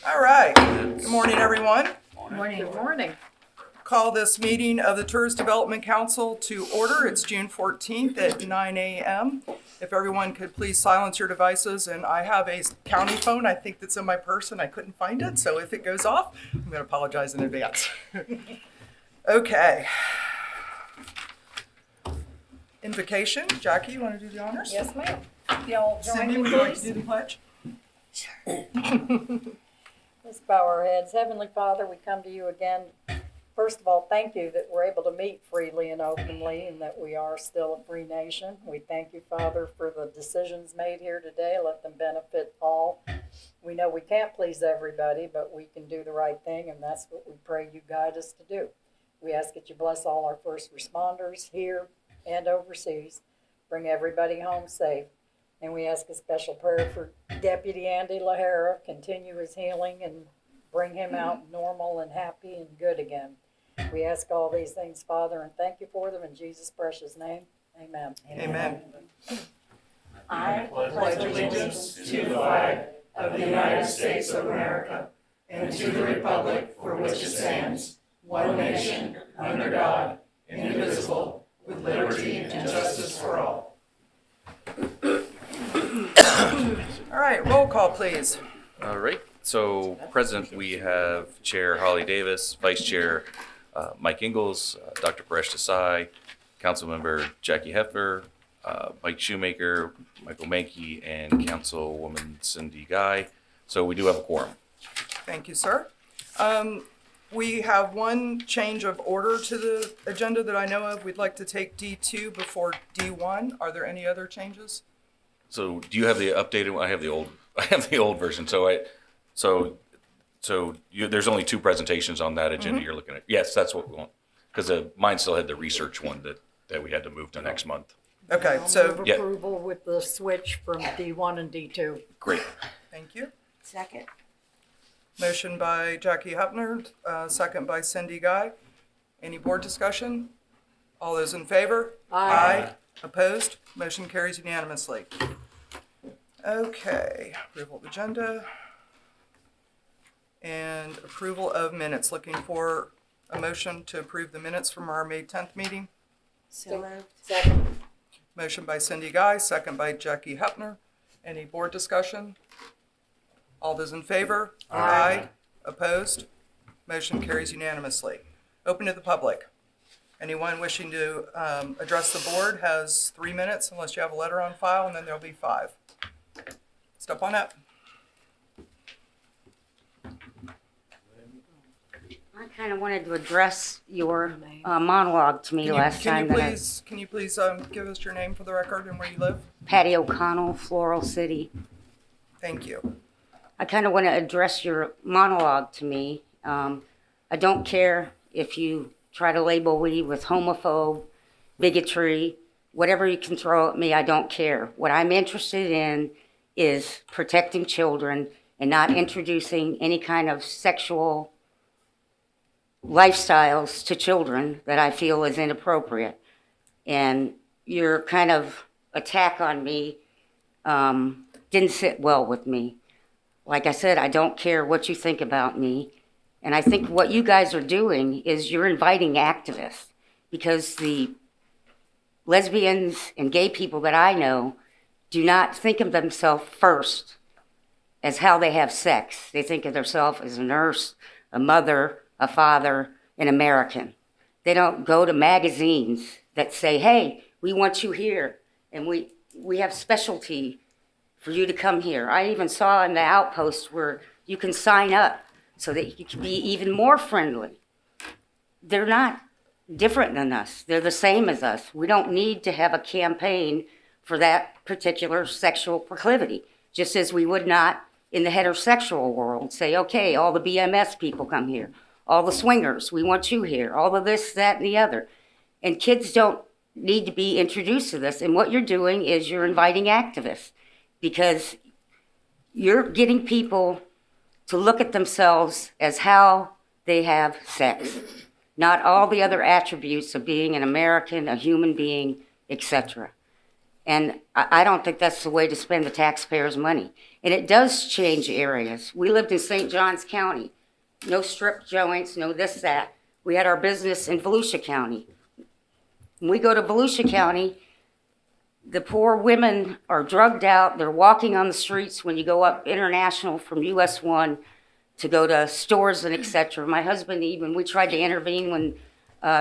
All right. Good morning, everyone. Morning. Good morning. Call this meeting of the Tourist Development Council to order. It's June 14th at 9 a.m. If everyone could please silence your devices. And I have a county phone, I think that's in my purse, and I couldn't find it. So if it goes off, I'm going to apologize in advance. Okay. Invocation. Jackie, you want to do the honors? Yes, ma'am. Y'all join Cindy, me, would you like to please? do the pledge? Let's bow our heads. Heavenly Father, we come to you again. First of all, thank you that we're able to meet freely and openly and that we are still a free nation. We thank you, Father, for the decisions made here today. Let them benefit all. We know we can't please everybody, but we can do the right thing, and that's what we pray you guide us to do. We ask that you bless all our first responders here and overseas. Bring everybody home safe. And we ask a special prayer for Deputy Andy LaHara. Continue his healing and bring him out normal and happy and good again. We ask all these things, Father, and thank you for them in Jesus' precious name. Amen. Amen. I pledge allegiance to the flag of the United States of America and to the republic for which it stands, one nation, under God, indivisible, with liberty and justice for all. All right, roll call, please. All right. So present, we have Chair Holly Davis, Vice Chair Mike Ingalls, Dr. Paresh Desai, Councilmember Jackie Hefner, Mike Shoemaker, Michael Mankey, and Councilwoman Cindy Guy. So we do have a quorum. Thank you, sir. We have one change of order to the agenda that I know of. We'd like to take D2 before D1. Are there any other changes? So do you have the updated one? I have the old version. There's only two presentations on that agenda you're looking at. Yes, that's what we want. Because mine still had the research one that we had to move to next month. Okay, I'll so, move Yeah. approval with the switch from D1 and D2. Great. thank you. Second. Motion by Jackie Hepner, second by Cindy Guy. Any board discussion? All those in favor? Aye. Opposed? Motion carries unanimously. Okay, approval of agenda. And approval of minutes. Looking for a motion to approve the minutes from our May 10th meeting. So moved. Second. Motion by Cindy Guy, second by Jackie Hepner. Any board discussion? All those in favor? Aye. Opposed? Motion carries unanimously. Open to the public. Anyone wishing to address the board has 3 minutes unless you have a letter on file, and then there'll be 5. Step on up. I kind of wanted to address your monologue to me last time. Can you please give us your name for the record and where you live? Patty O'Connell, Floral City. Thank you. I kind of want to address your monologue to me. I don't care if you try to label me with homophobe, bigotry, whatever you can throw at me, I don't care. What I'm interested in is protecting children and not introducing any kind of sexual lifestyles to children that I feel is inappropriate. And your kind of attack on me didn't sit well with me. Like I said, I don't care what you think about me. And I think what you guys are doing is you're inviting activists, because the lesbians and gay people that I know do not think of themselves first as how they have sex. They think of themselves as a nurse, a mother, a father, an American. They don't go to magazines that say, hey, we want you here, and we have specialty for you to come here. I even saw in the outpost where you can sign up so that you can be even more friendly. They're not different than us. They're the same as us. We don't need to have a campaign for that particular sexual proclivity, just as we would not in the heterosexual world say, okay, all the BMS people come here, all the swingers, we want you here, all of this, that, and the other. And kids don't need to be introduced to this. And what you're doing is you're inviting activists, because you're getting people to look at themselves as how they have sex, not all the other attributes of being an American, a human being, etc. And I don't think that's the way to spend the taxpayers' money. And it does change areas. We lived in St. Johns County. No strip joints, no this, that. We had our business in Volusia County. When we go to Volusia County, the poor women are drugged out. They're walking on the streets when you go up International from US 1 to go to stores and et cetera. My husband even, we tried to intervene when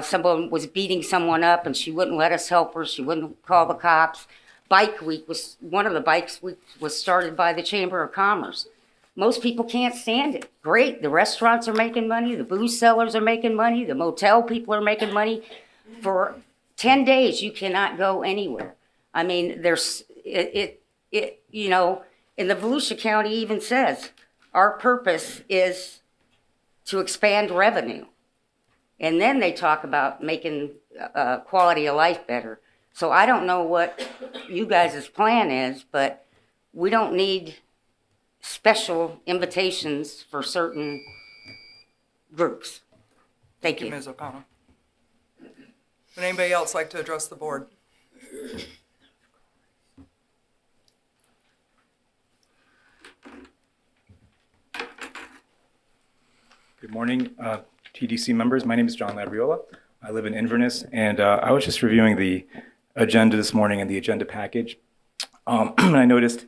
someone was beating someone up and she wouldn't let us help her. She wouldn't call the cops. Bike Week was, one of the bikes week was started by the Chamber of Commerce. Most people can't stand it. Great, the restaurants are making money, the booze sellers are making money, the motel people are making money. For 10 days, you cannot go anywhere. I mean, there's, you know, and the Volusia County even says, our purpose is to expand revenue. And then they talk about making quality of life better. So I don't know what you guys' plan is, but we don't need special invitations for certain groups. Thank you. Ms. O'Connell. Would anybody else like to address the board? Good morning, TDC members. My name is John Labriola. I live in Inverness, and I was just reviewing the agenda this morning and the agenda package. I noticed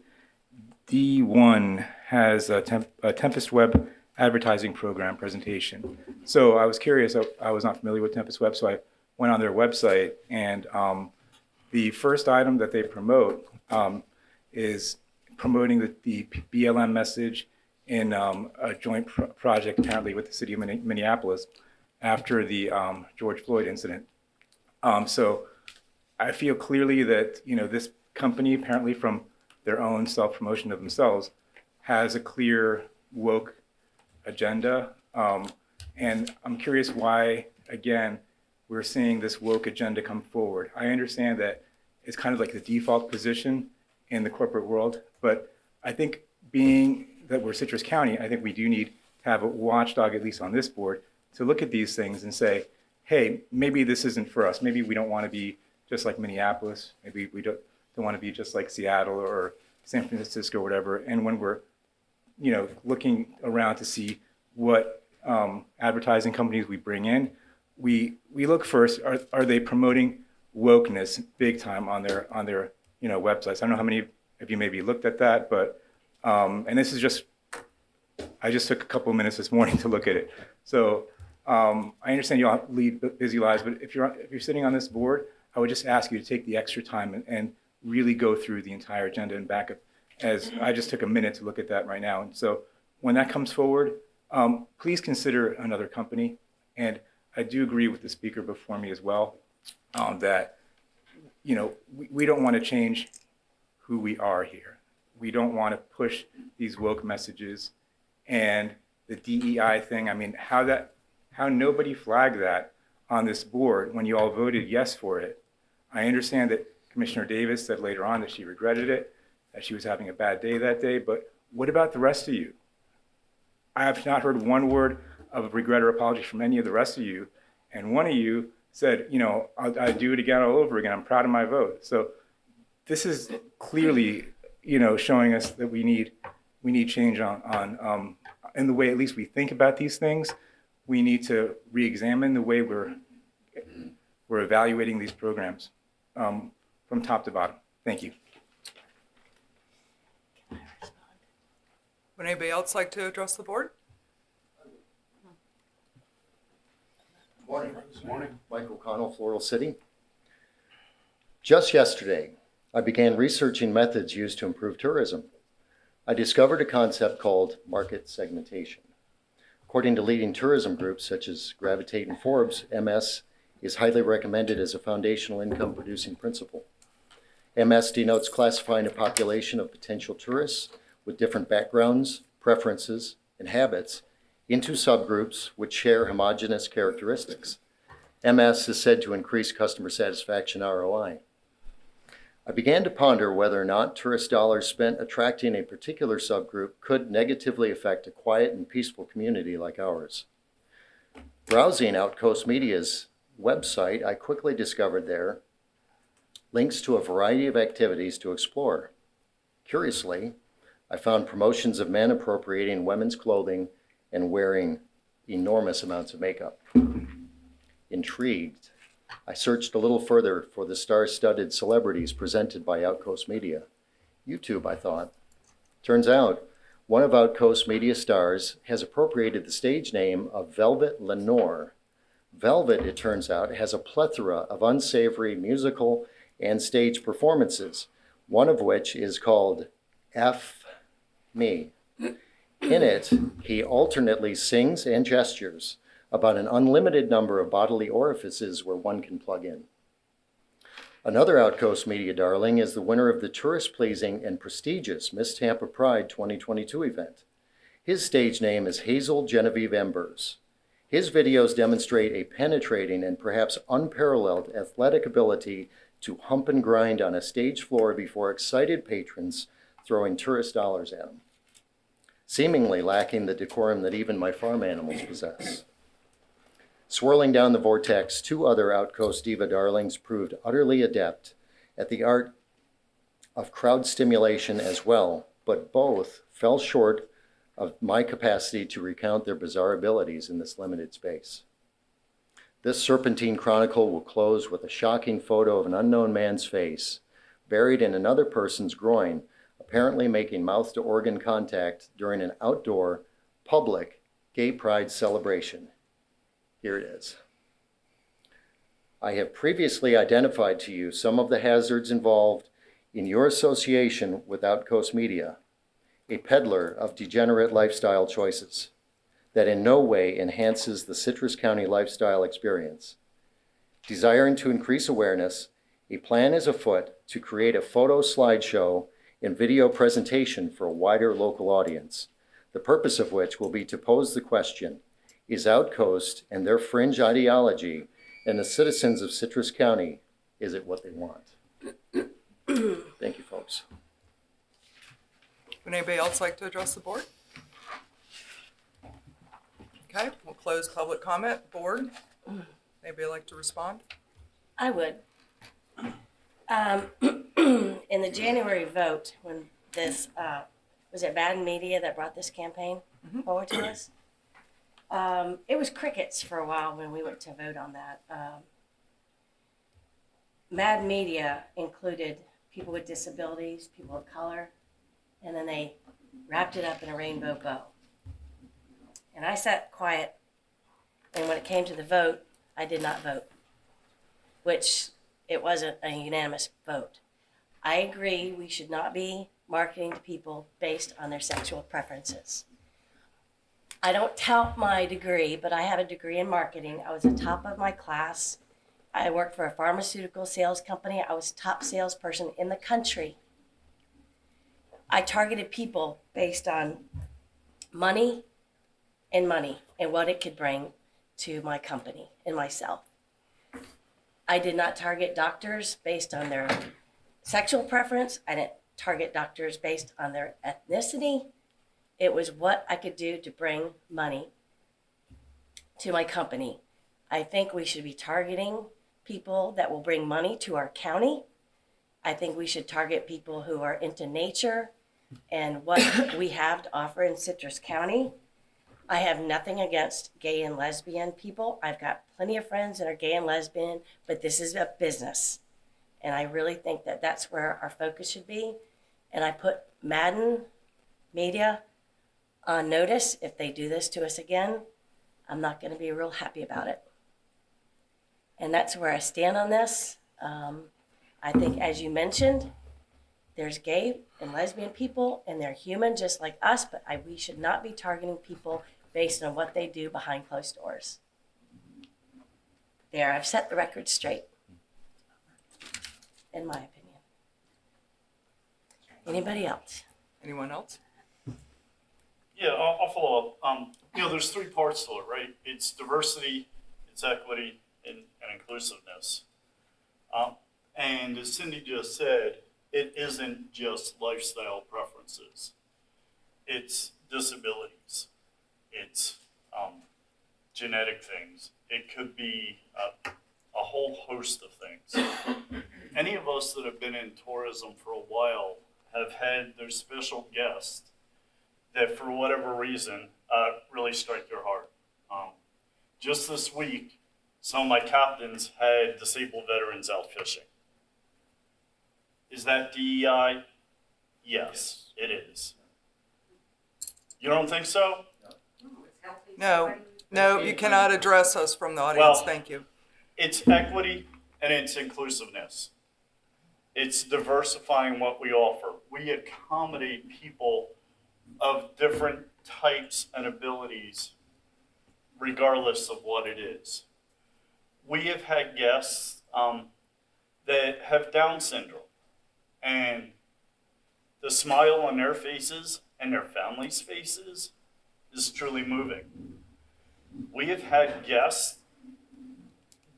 D1 has a Tempest Web advertising program presentation. So I was curious. I was not familiar with Tempest Web, so I went on their website, and the first item that they promote is promoting the BLM message in a joint project apparently with the city of Minneapolis after the George Floyd incident. So I feel clearly that, you know, this company, apparently from their own self-promotion of themselves, has a clear woke agenda. And I'm curious why, again, we're seeing this woke agenda come forward. I understand that it's kind of like the default position in the corporate world, but I think being that we're Citrus County, I think we do need to have a watchdog, at least on this board, to look at these things and say, hey, maybe this isn't for us. Maybe we don't want to be just like Minneapolis. Maybe we don't want to be just like Seattle or San Francisco or whatever. And when we're, you know, looking around to see what advertising companies we bring in, we look first, are they promoting wokeness big time on their you know, websites? I don't know how many of you maybe looked at that, but and this is just, I just took a couple of minutes this morning to look at it. So I understand you all lead busy lives, but if you're sitting on this board, I would just ask you to take the extra time and really go through the entire agenda and back up, as I just took a minute to look at that right now. And so when that comes forward, please consider another company. And I do agree with the speaker before me as well, that, you know, we don't want to change who we are here. We don't want to push these woke messages. And the DEI thing, I mean, how nobody flagged that on this board when you all voted yes for it. I understand that Commissioner Davis said later on that she regretted it, that she was having a bad day that day, but what about the rest of you? I have not heard one word of regret or apology from any of the rest of you. And one of you said, you know, I'd do it again all over again. I'm proud of my vote. So this is clearly, you know, showing us that we need change on in the way at least we think about these things. We need to re-examine the way we're evaluating these programs from top to bottom. Thank you. Would anybody else like to address the board? Morning. Good morning. Mike O'Connell, Floral City. Just yesterday, I began researching methods used to improve tourism. I discovered a concept called market segmentation. According to leading tourism groups such as Gravitate and Forbes, MS is highly recommended as a foundational income producing principle. MS denotes classifying a population of potential tourists with different backgrounds, preferences, and habits into subgroups which share homogeneous characteristics. MS is said to increase customer satisfaction ROI. I began to ponder whether or not tourist dollars spent attracting a particular subgroup could negatively affect a quiet and peaceful community like ours. Browsing Outcoast Media's website, I quickly discovered there links to a variety of activities to explore. Curiously, I found promotions of men appropriating women's clothing and wearing enormous amounts of makeup. Intrigued, I searched a little further for the star-studded celebrities presented by Outcoast Media. YouTube, I thought. Turns out, one of Outcoast Media stars has appropriated the stage name of Velvet Lenore. Velvet, it turns out, has a plethora of unsavory musical and stage performances, one of which is called F Me. In it, he alternately sings and gestures about an unlimited number of bodily orifices where one can plug in. Another Outcoast Media darling is the winner of the tourist-pleasing and prestigious Miss Tampa Pride 2022 event. His stage name is Hazel Genevieve Embers. His videos demonstrate a penetrating and perhaps unparalleled athletic ability to hump and grind on a stage floor before excited patrons throwing tourist dollars at him, seemingly lacking the decorum that even my farm animals possess. Swirling down the vortex, two other Outcoast diva darlings proved utterly adept at the art of crowd stimulation as well, but both fell short of my capacity to recount their bizarre abilities in this limited space. This serpentine chronicle will close with a shocking photo of an unknown man's face buried in another person's groin, apparently making mouth-to-organ contact during an outdoor, public gay pride celebration. Here it is. I have previously identified to you some of the hazards involved in your association with Outcoast Media, a peddler of degenerate lifestyle choices that in no way enhances the Citrus County lifestyle experience. Desiring to increase awareness, a plan is afoot to create a photo slideshow and video presentation for a wider local audience, the purpose of which will be to pose the question, is Outcoast and their fringe ideology and the citizens of Citrus County, is it what they want? Thank you, folks. Would anybody else like to address the board? Okay, we'll close public comment. Board, anybody like to respond? I would. In the January vote, when this, was it Madden Media that brought this campaign forward to us? It was crickets for a while when we went to vote on that. Madden Media included people with disabilities, people of color, and then they wrapped it up in a rainbow bow. And I sat quiet, and when it came to the vote, I did not vote, which it wasn't a unanimous vote. I agree we should not be marketing to people based on their sexual preferences. I don't tout my degree, but I have a degree in marketing. I was the top of my class. I worked for a pharmaceutical sales company. I was top salesperson in the country. I targeted people based on money and what it could bring to my company and myself. I did not target doctors based on their sexual preference. I didn't target doctors based on their ethnicity. It was what I could do to bring money to my company. I think we should be targeting people that will bring money to our county. I think we should target people who are into nature and what we have to offer in Citrus County. I have nothing against gay and lesbian people. I've got plenty of friends that are gay and lesbian, but this is a business. And I really think that that's where our focus should be. And I put Madden Media on notice. If they do this to us again, I'm not going to be real happy about it. And that's where I stand on this. I think, as you mentioned, there's gay and lesbian people, and they're human just like us, but we should not be targeting people based on what they do behind closed doors. There, I've set the record straight, in my opinion. Anybody else? Anyone else? Yeah, I'll follow up. There's three parts to it, right? It's diversity, it's equity, and inclusiveness. And as Cindy just said, it isn't just lifestyle preferences. It's disabilities. It's genetic things. It could be a whole host of things. any of us that have been in tourism for a while have had those special guests that for whatever reason really strike your heart. Just this week, some of my captains had disabled veterans out fishing. Is that DEI? Yes, it is. You don't think so? No, no, you cannot address us from the audience. Well- Thank you. It's equity and it's inclusiveness. It's diversifying what we offer. We accommodate people of different types and abilities, regardless of what it is. We have had guests that have Down syndrome, and the smile on their faces and their families' faces is truly moving. We have had guests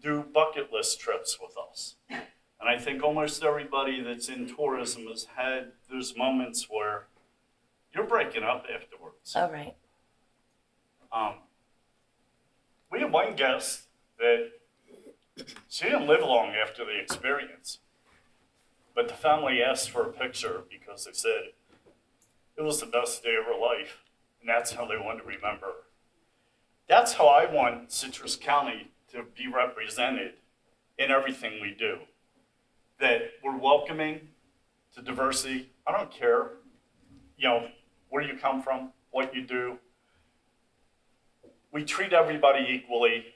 do bucket list trips with us. And I think almost everybody that's in tourism has had those moments where you're breaking up afterwards. All right. We had one guest that she didn't live long after the experience, but the family asked for a picture because they said it was the best day of her life, and that's how they wanted to remember her. That's how I want Citrus County to be represented in everything we do. That we're welcoming to diversity. I don't care, where you come from, what you do. We treat everybody equally,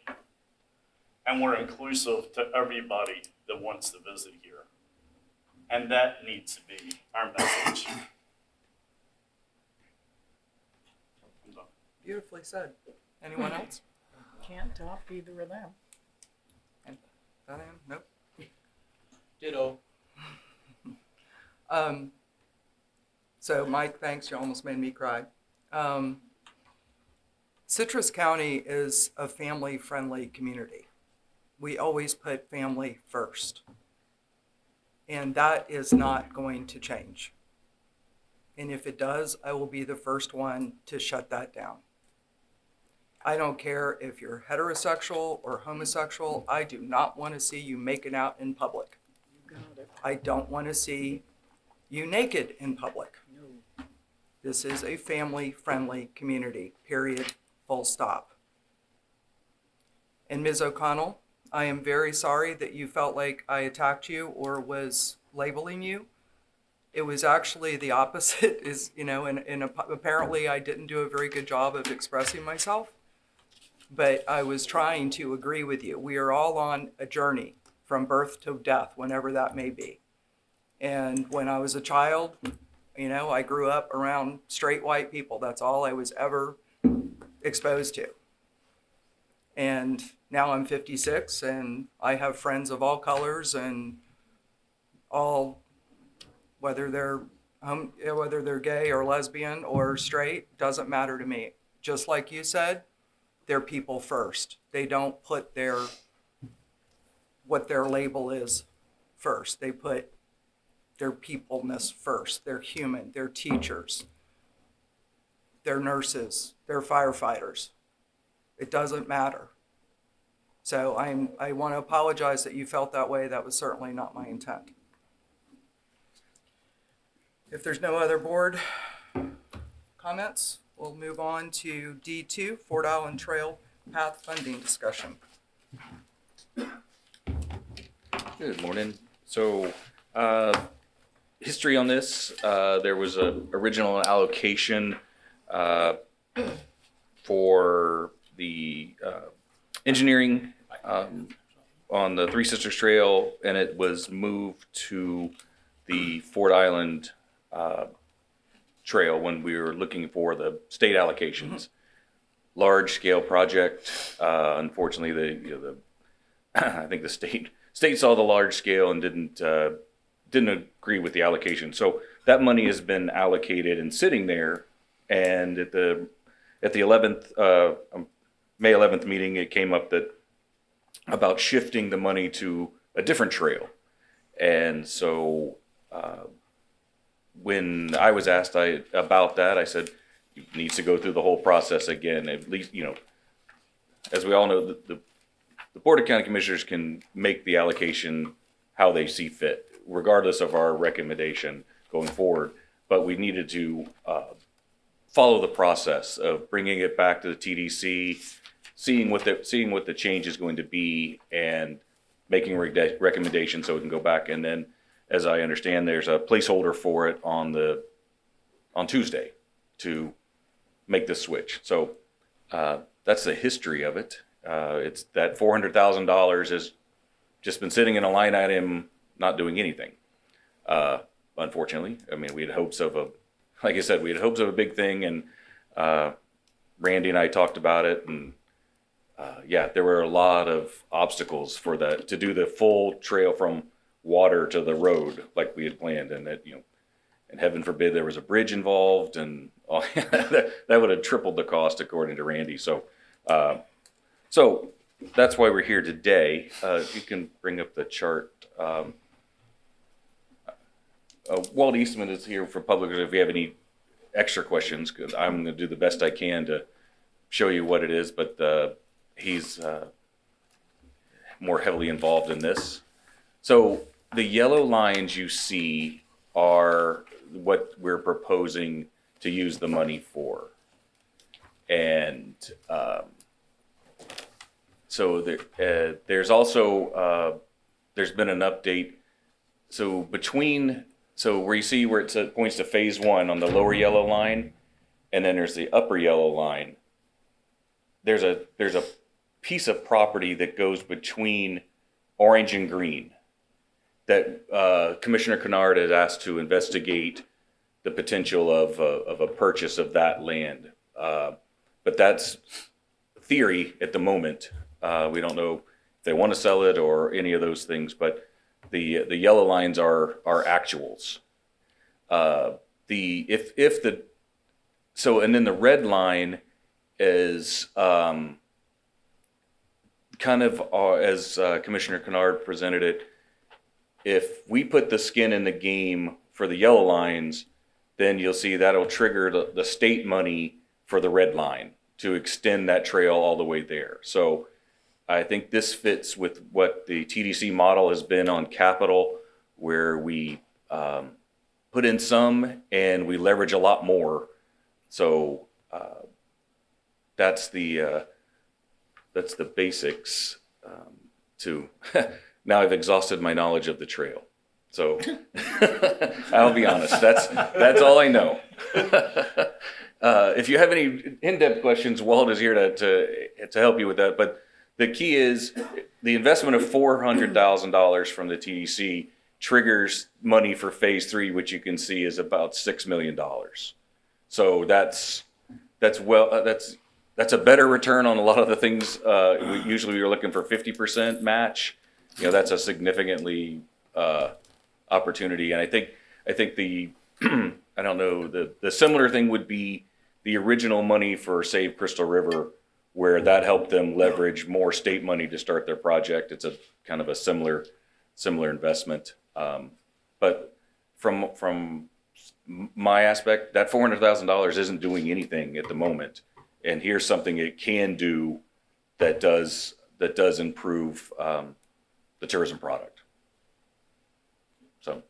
and we're inclusive to everybody that wants to visit here. And that needs to be our message. I'm done. Beautifully said. Anyone else? Can't top either of them. Diane? Nope. Ditto. So Mike, thanks. You almost made me cry. Citrus County is a family-friendly community. We always put family first. And that is not going to change. And if it does, I will be the first one to shut that down. I don't care if you're heterosexual or homosexual. I do not want to see you making out in public. I don't want to see you naked in public. This is a family-friendly community, period, full stop. And Ms. O'Connell, I am very sorry that you felt like I attacked you or was labeling you. It was actually the opposite, and apparently I didn't do a very good job of expressing myself, but I was trying to agree with you. We are all on a journey from birth to death, whenever that may be. And when I was a child, I grew up around straight white people. That's all I was ever exposed to. And now I'm 56 and I have friends of all colors and all, whether they're gay or lesbian or straight, doesn't matter to me. Just like you said, they're people first. They don't put what their label is first. They put their peopleness first. They're human. They're teachers. They're nurses. They're firefighters. It doesn't matter. So I want to apologize that you felt that way. That was certainly not my intent. If there's no other board comments, we'll move on to D2, Fort Island Trail Path Funding Discussion. Good morning. So, history on this, there was a original allocation for the engineering on the Three Sisters Trail, and it was moved to the Fort Island Trail when we were looking for the state allocations. Large scale project. Unfortunately, I think the state saw the large scale and didn't agree with the allocation. So that money has been allocated and sitting there. And at the 11th May 11th meeting, it came up that about shifting the money to a different trail. And so when I was asked about that, I said, it needs to go through the whole process again. At least, as we all know, the Board of County Commissioners can make the allocation how they see fit, regardless of our recommendation going forward. But we needed to follow the process of bringing it back to the TDC, seeing what the change is going to be, and making recommendations so we can go back. And then, as I understand, there's a placeholder for it on Tuesday to make the switch. So that's the history of it. It's that $400,000 has just been sitting in a line item, not doing anything. Unfortunately, I mean, we had hopes of like I said, we had hopes of a big thing, and Randy and I talked about it, and there were a lot of obstacles for that, to do the full trail from water to the road like we had planned, and that, and heaven forbid there was a bridge involved, and that would have tripled the cost according to Randy. So that's why we're here today. You can bring up the chart. Walt Eastman is here for public. If you have any extra questions, because I'm going to do the best I can to show you what it is, but he's more heavily involved in this. So the yellow lines you see are what we're proposing to use the money for. And so there's also, there's been an update. So where you see where it points to phase 1 on the lower yellow line, and then there's the upper yellow line, there's a piece of property that goes between orange and green that Commissioner Kennard has asked to investigate the potential of a purchase of that land. But that's theory at the moment. We don't know if they want to sell it or any of those things, but the yellow lines are actuals. And then the red line is kind of as Commissioner Kennard presented it. If we put the skin in the game for the yellow lines, then you'll see that'll trigger the state money for the red line to extend that trail all the way there. So I think this fits with what the TDC model has been on capital, where we put in some and we leverage a lot more. So that's the basics. Now I've exhausted my knowledge of the trail. So I'll be honest, that's all I know. If you have any in-depth questions, Walt is here to help you with that. But the key is the investment of $400,000 from the TDC triggers money for phase 3, which you can see is about $6 million. So that's a better return on a lot of the things. Usually we were looking for 50% match. That's a significantly opportunity. And I think the I don't know, the similar thing would be the original money for Save Crystal River, where that helped them leverage more state money to start their project. It's a kind of a similar investment. But from my aspect, that $400,000 isn't doing anything at the moment. And here's something it can do that does improve the tourism product. So,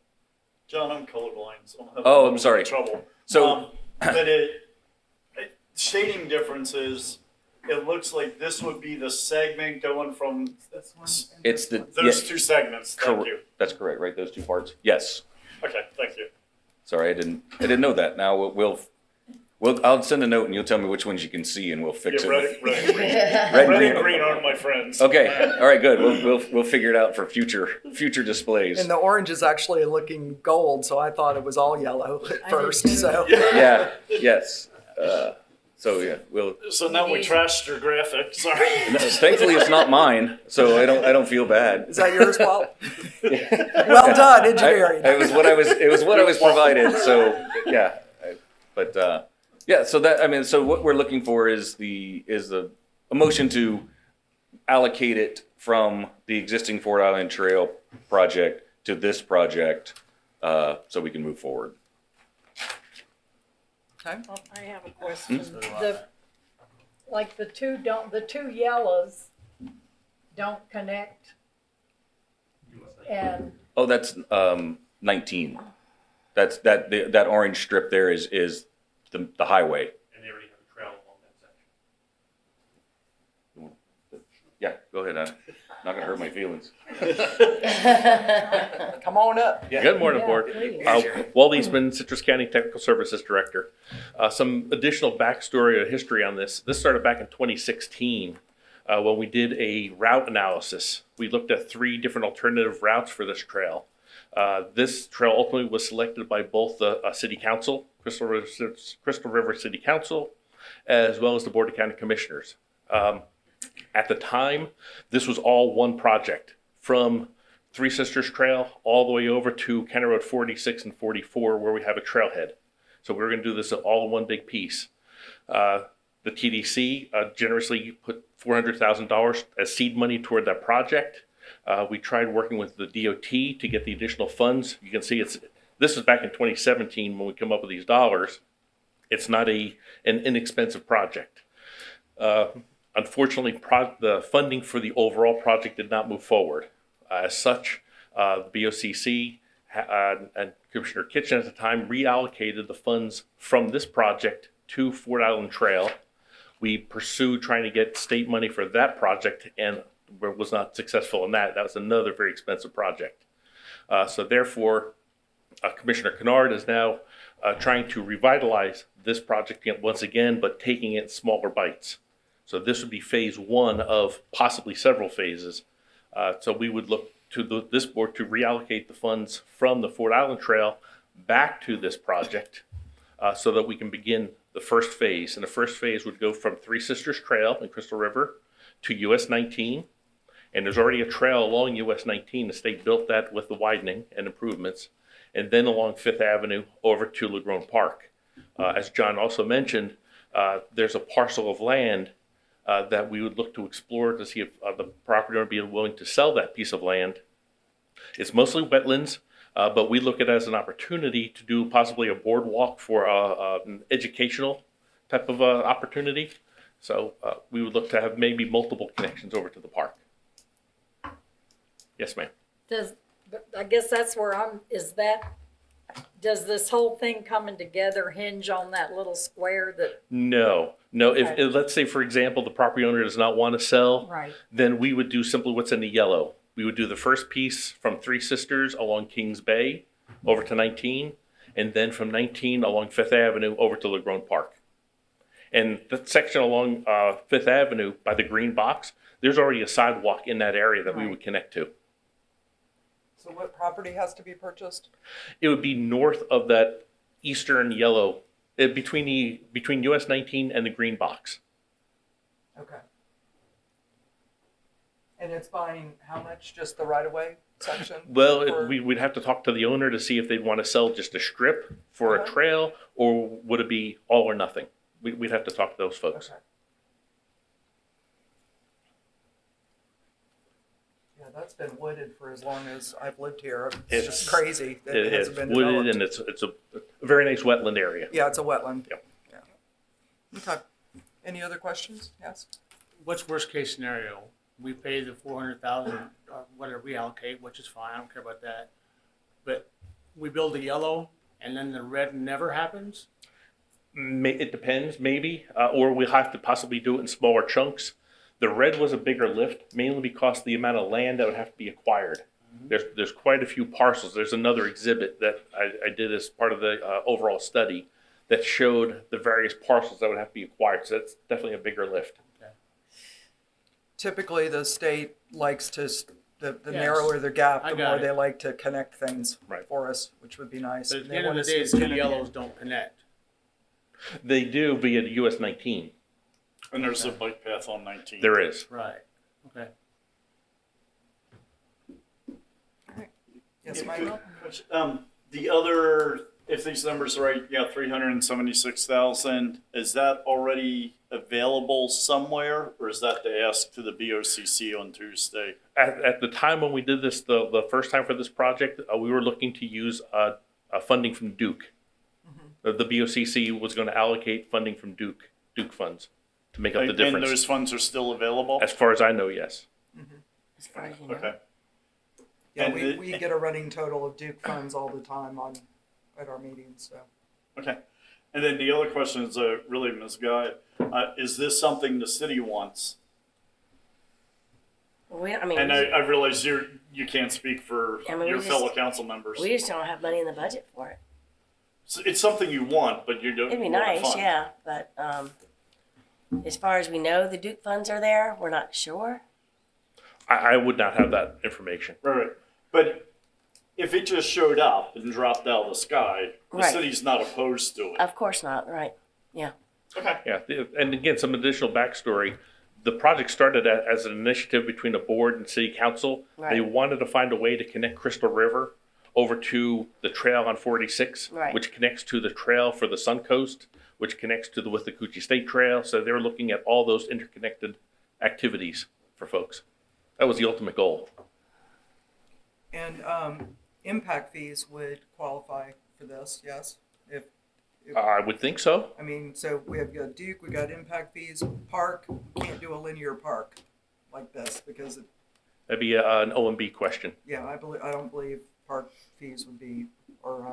John, I'm colorblind, so I'm sorry. Trouble. So, but shading differences. It looks like this would be the segment going from. It's There's two segments. Thank you. That's correct, right? Those two parts. Yes. Okay. Thank you. Sorry, I didn't know that. Now I'll send a note and you'll tell me which ones you can see and we'll fix it. Red and green. Red and green aren't my friends. Okay. All right. Good. We'll figure it out for future displays. And the orange is actually looking gold, so I thought it was all yellow at first. So yeah. Yes. So now we trashed your graphic. Sorry. Thankfully, it's not mine, so I don't feel bad. Is that yours, Walt? Well done, engineering. It was what I was provided. So yeah, So what we're looking for is a motion to allocate it from the existing Fort Island Trail project to this project, so we can move forward. Okay. I have a question. The two yellows don't connect And Oh, that's 19. That's that orange strip there is the highway. And they already have a trail along that section. Yeah, go ahead. I'm not gonna hurt my feelings. Come on up. Good morning, Yeah, board. please. Walt Eastman, Citrus County Technical Services Director. Some additional backstory or history on this. This started back in 2016 when we did a route analysis. We looked at 3 different alternative routes for this trail. This trail ultimately was selected by both the City Council, Crystal River City Council, as well as the Board of County Commissioners. At the time, this was all one project from Three Sisters Trail all the way over to County Road 46 and 44 where we have a trailhead. So we're going to do this all in one big piece. The TDC generously put $400,000 as seed money toward that project. We tried working with the DOT to get the additional funds. You can see this is back in 2017 when we come up with these dollars. It's not an inexpensive project. Unfortunately, the funding for the overall project did not move forward. As such, the BOCC and Commissioner Kitchen at the time reallocated the funds from this project to Fort Island Trail. We pursued trying to get state money for that project and was not successful in that. That was another very expensive project. So therefore, Commissioner Kennard is now trying to revitalize this project once again, but taking it in smaller bites. So this would be phase 1 of possibly several phases. So we would look to this board to reallocate the funds from the Fort Island Trail back to this project so that we can begin the first phase. And the first phase would go from Three Sisters Trail in Crystal River to US 19. And there's already a trail along US 19. The state built that with the widening and improvements. And then along 5th Avenue over to LaGrone Park. As John also mentioned, there's a parcel of land that we would look to explore to see if the property owner would be willing to sell that piece of land. It's mostly wetlands, but we look at it as an opportunity to do possibly a boardwalk for an educational type of opportunity. So we would look to have maybe multiple connections over to the park. Yes, ma'am. but I guess that's where does this whole thing coming together hinge on that little square that? No. Okay. If let's say, for example, the property owner does not want to sell, Right. then we would do simply what's in the yellow. We would do the first piece from Three Sisters along Kings Bay over to 19, and then from 19 along 5th Avenue over to LaGrone Park. And that section along 5th Avenue by the green box, there's already a sidewalk in that area that we would connect to. So what property has to be purchased? It would be north of that eastern yellow, between US 19 and the green box. Okay. And it's buying how much? Just the right-of-way section? Well, Or- we'd have to talk to the owner to see if they'd want to sell just a strip for a Okay. trail, or would it be all or nothing? We'd have to talk to those folks. Okay. Yeah, that's been wooded for as long as I've lived here. It's just crazy that it It hasn't is been wooded, developed. and it's a very nice wetland area. Yeah, it's a wetland. Yep. Yeah. Okay. Any other questions? Yes? What's worst case scenario? We pay the 400,000 or whatever we allocate, which is fine. I don't care about that. But we build the yellow and then the red never happens. It depends, maybe, or we'll have to possibly do it in smaller chunks. The red was a bigger lift, mainly because of the amount of land that would have to be acquired. There's quite a few parcels. There's another exhibit that I did as part of the overall study that showed the various parcels that would have to be acquired. So that's definitely a bigger lift. Typically, the state likes to, the Yes. narrower the gap, I the got more it. they like to connect things Right. for us, which would be nice. But at And the they end of want the to see day, us the two connect. yellows don't connect. They do via the US 19. And there's a bike path on 19. There is. Right. Okay. Yes, Mike? The other, if these numbers are right, yeah, 376,000, is that already available somewhere, or is that the ask to the BOCC on Tuesday? At the time when we did this, the first time for this project, we were looking to use funding from Duke. The BOCC was going to allocate funding from Duke funds to make up the And difference. those funds are still available? As far as I know, yes. As far as you know. Okay. Yeah, And we get a running total of Duke funds all the time at our meetings, so. Okay. And then the other question is really, Ms. Guy, is this something the city wants? I mean, And I realize you can't speak for I mean, your we just- fellow council members. we just don't have money in the budget for it. So it's something you want, but you don't. It'd be you wanna nice, fund. yeah, but as far as we know, the Duke funds are there. We're not sure. I would not have that information. Right. But if it just showed up and dropped out of the sky, the Right. city's not opposed to it. Of course not, right? Okay. Yeah, and again, some additional backstory. The project started as an initiative between the board and city council. Right. They wanted to find a way to connect Crystal River over to the trail on 46, Right. which connects to the trail for the Suncoast, which connects to the Withlacoochee State Trail. So they were looking at all those interconnected activities for folks. That was the ultimate goal. And impact fees would qualify for this, yes? I would think so. I mean, so we have got Duke, we got impact fees, park, we can't do a linear park like this because, That'd be an OMB question. yeah, I don't believe park fees would be, or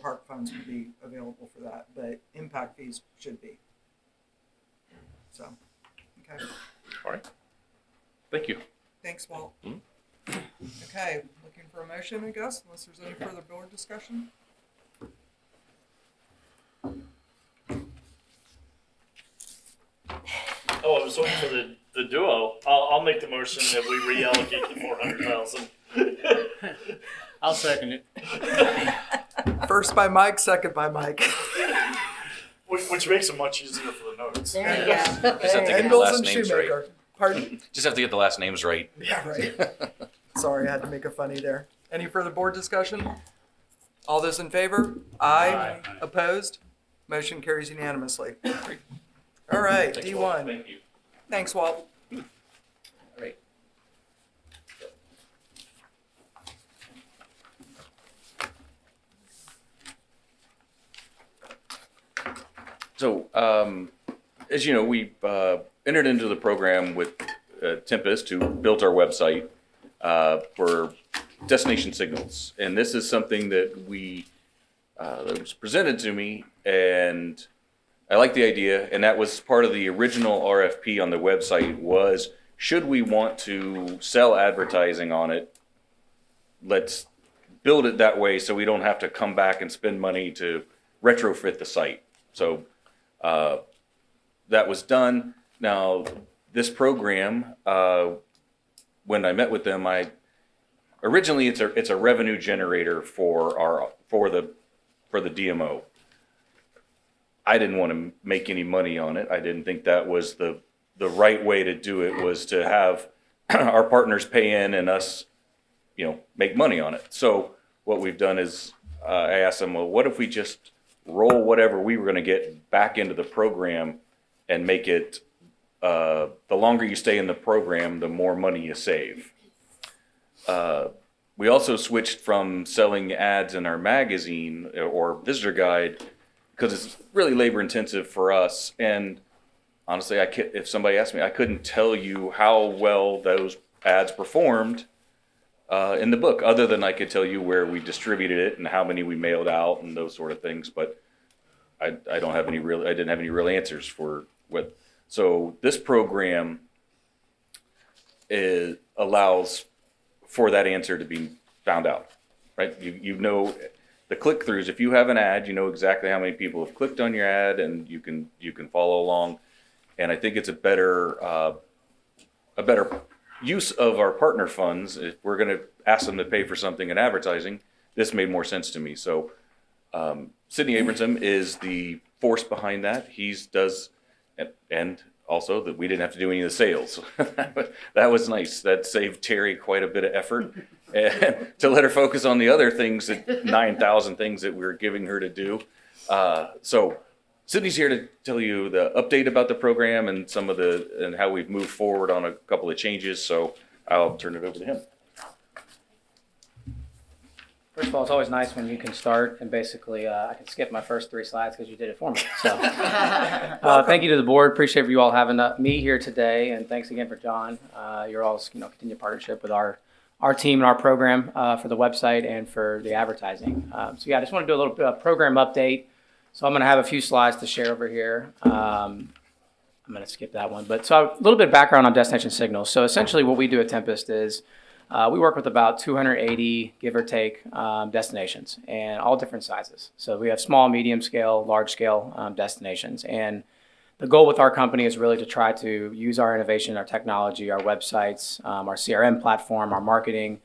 park funds would be available for that, but impact fees should be. So, okay, All right. Thank you. thanks, Walt. Okay, looking for a motion, I guess, unless there's any further board discussion? Oh, I was waiting for the duo. I'll make the motion that we reallocate the 400,000. I'll second it. First by Mike, second by Mike. Which makes it much easier for the notes. There you go. Just have to get the Engels last and names right. Shoemaker. Pardon? Just have to get the last names right. Yeah, right. Sorry, I had to make a funny there. Any further board discussion? All those in favor? Aye. Opposed? Motion carries unanimously. All right, Thanks, Walt. D1. Thank you. Thanks, Walt. All right. So, as you know, we entered into the program with Tempest, who built our website for destination signals. And this is something that that was presented to me, and I like the idea. And that was part of the original RFP on the website was, should we want to sell advertising on it, let's build it that way so we don't have to come back and spend money to retrofit the site. So that was done. Now, this program, when I met with them, originally it's a revenue generator for the DMO. I didn't want to make any money on it. I didn't think that was the right way to do it, was to have our partners pay in and us, make money on it. So what we've done is I asked them, well, what if we just roll whatever we were going to get back into the program and make it, the longer you stay in the program, the more money you save. We also switched from selling ads in our magazine or visitor guide because it's really labor intensive for us. And honestly, if somebody asked me, I couldn't tell you how well those ads performed in the book, other than I could tell you where we distributed it and how many we mailed out and those sort of things. But I didn't have any real answers for what. So this program allows for that answer to be found out, right? You know the click-throughs. If you have an ad, you know exactly how many people have clicked on your ad, and you can follow along. And I think it's a better use of our partner funds. If we're going to ask them to pay for something in advertising, this made more sense to me. So Sidney Abramson is the force behind that. And also that we didn't have to do any of the sales. That was nice. That saved Terry quite a bit of effort and to let her focus on the other things, 9,000 things that we were giving her to do. So Sidney's here to tell you the update about the program and and how we've moved forward on a couple of changes. So I'll turn it over to him. First of all, it's always nice when you can start and basically I can skip my first 3 slides because you did it for me. So thank you to the board. Appreciate you all having me here today, and thanks again for John. Your all's continued partnership with our our team and our program for the website and for the advertising. So yeah, I just want to do a little bit of program update. So I'm going to have a few slides to share over here. I'm going to skip that one. But so a little bit of background on Destination Signals. So essentially what we do at Tempest is we work with about 280, give or take, destinations, and all different sizes. So we have small, medium scale, large scale destinations. And the goal with our company is really to try to use our innovation, our technology, our websites, our CRM platform, our marketing,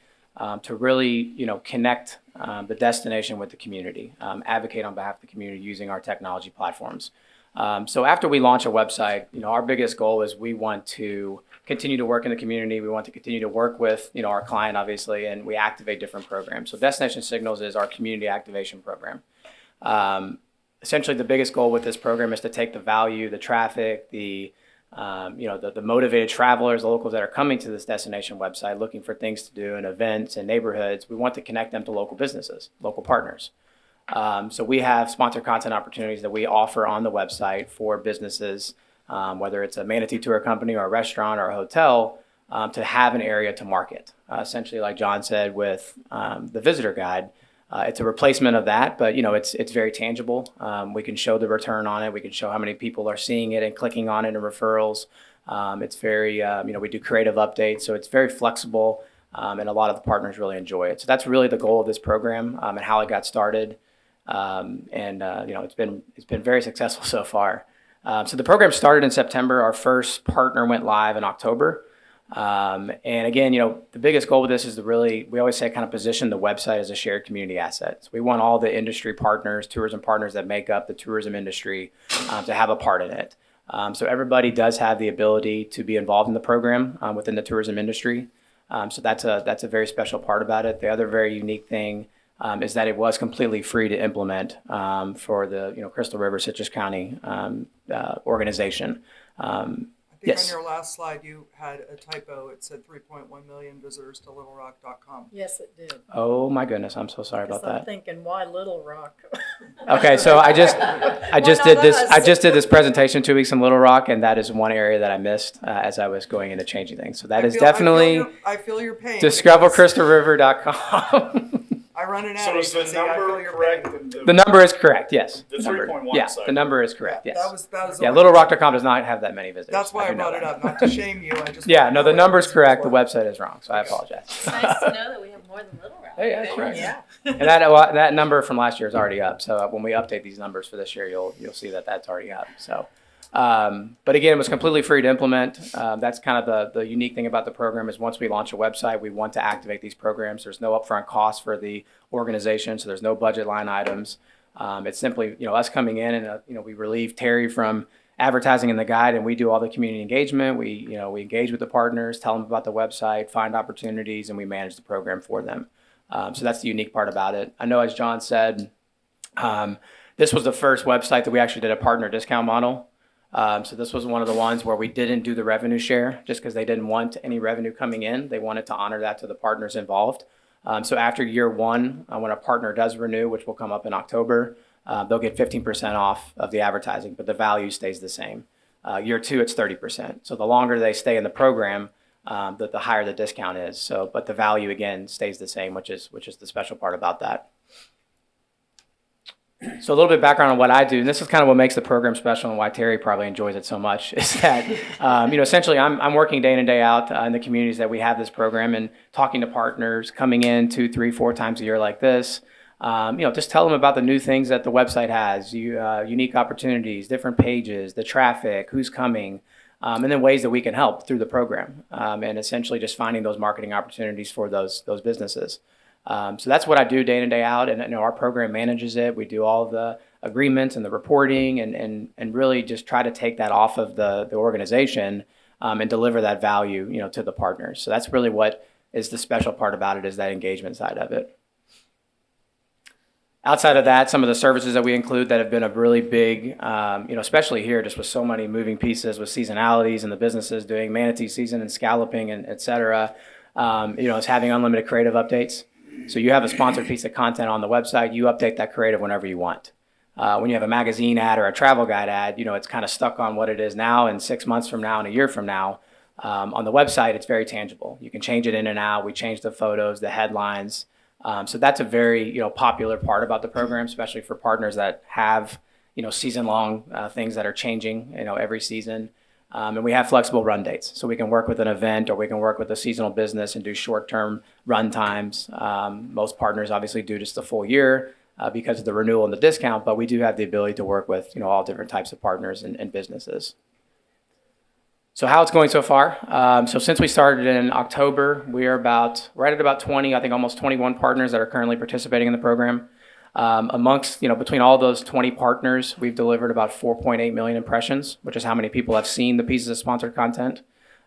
to really, connect the destination with the community, advocate on behalf of the community using our technology platforms. So after we launch a website, our biggest goal is we want to continue to work in the community. We want to continue to work with, our client, obviously, and we activate different programs. So Destination Signals is our community activation program. Essentially, the biggest goal with this program is to take the value, the traffic, the motivated travelers, the locals that are coming to this destination website looking for things to do and events and neighborhoods. We want to connect them to local businesses, local partners. So we have sponsored content opportunities that we offer on the website for businesses, whether it's a manatee tour company or a restaurant or a hotel, to have an area to market. Essentially, like John said with the visitor guide, it's a replacement of that, but it's very tangible. We can show the return on it. We can show how many people are seeing it and clicking on it and referrals. It's very, we do creative updates, so it's very flexible, and a lot of the partners really enjoy it. So that's really the goal of this program and how it got started. It's been very successful so far. So the program started in September. Our first partner went live in October. And again, the biggest goal with this is we always say kind of position the website as a shared community asset. So we want all the industry partners, tourism partners that make up the tourism industry to have a part in it. So everybody does have the ability to be involved in the program within the tourism industry. So that's a very special part about it. The other very unique thing is that it was completely free to implement for the Crystal River Citrus County organization. I think Yes. on your last slide, you had a typo. It said 3.1 million visitors to littlerock.com. Yes, it did. Oh my goodness, I'm so sorry about I'm that. thinking, why Little Rock? Okay, so I just did this. us? I just did this presentation 2 weeks in Little Rock, and that is one area that I missed as I was going into changing things. So that is definitely I feel your pain. discovercrystalriver.com. I run an ad So is the agency. I feel number your correct? pain. The number is correct. Yes. The number- 3.1 Yeah, side. the number is correct. Yes. That was Yeah, only- littlerock.com does not have that many visitors. That's why I do know brought it that. up, not to shame you. I just Yeah, wanted no, to the know what number's it correct. The was. website is wrong, so I apologize. It's nice to know that we have more than Little Rock. Hey, that's right. Yeah. And that number from last year is already up. So when we update these numbers for this year, you'll see that that's already up. So, but again, it was completely free to implement. That's kind of the unique thing about the program is once we launch a website, we want to activate these programs. There's no upfront cost for the organization, so there's no budget line items. It's simply us coming in and we relieve Terry from advertising in the guide, and we do all the community engagement. We engage with the partners, tell them about the website, find opportunities, and we manage the program for them. So that's the unique part about it. I know, as John said, this was the first website that we actually did a partner discount model. So this was one of the ones where we didn't do the revenue share just because they didn't want any revenue coming in. They wanted to honor that to the partners involved. So after year one, when a partner does renew, which will come up in October, they'll get 15% off of the advertising, but the value stays the same. Year two, it's 30%. So the longer they stay in the program, the higher the discount is. So, but the value again stays the same, which is the special part about that. So a little bit of background on what I do, and this is kind of what makes the program special and why Terry probably enjoys it so much, is that, essentially I'm working day in and day out in the communities that we have this program and talking to partners, coming in 2, 3, 4 times a year like this. Just tell them about the new things that the website has, unique opportunities, different pages, the traffic, who's coming, and then ways that we can help through the program, and essentially just finding those marketing opportunities for those businesses. So that's what I do day in and day out, and our program manages it. We do all of the agreements and the reporting, and really just try to take that off of the organization and deliver that value, to the partners. So that's really what is the special part about it, is that engagement side of it. Outside of that, some of the services that we include that have been a really big, especially here, just with so many moving pieces with seasonalities and the businesses doing manatee season and scalloping and et cetera, is having unlimited creative updates. So you have a sponsored piece of content on the website, you update that creative whenever you want. When you have a magazine ad or a travel guide ad, it's kind of stuck on what it is now, and 6 months from now and a year from now, On the website, it's very tangible. You can change it in and out. We change the photos, the headlines. So that's a very popular part about the program, especially for partners that have season-long things that are changing every season. And we have flexible run dates, so we can work with an event or we can work with a seasonal business and do short-term run times. Most partners obviously do just the full year because of the renewal and the discount, but we do have the ability to work with all different types of partners and businesses. So how it's going so far? So since we started in October, we're right at about 20, I think almost 21 partners that are currently participating in the program. Amongst, between all those 20 partners, we've delivered about 4.8 million impressions, which is how many people have seen the pieces of sponsored content.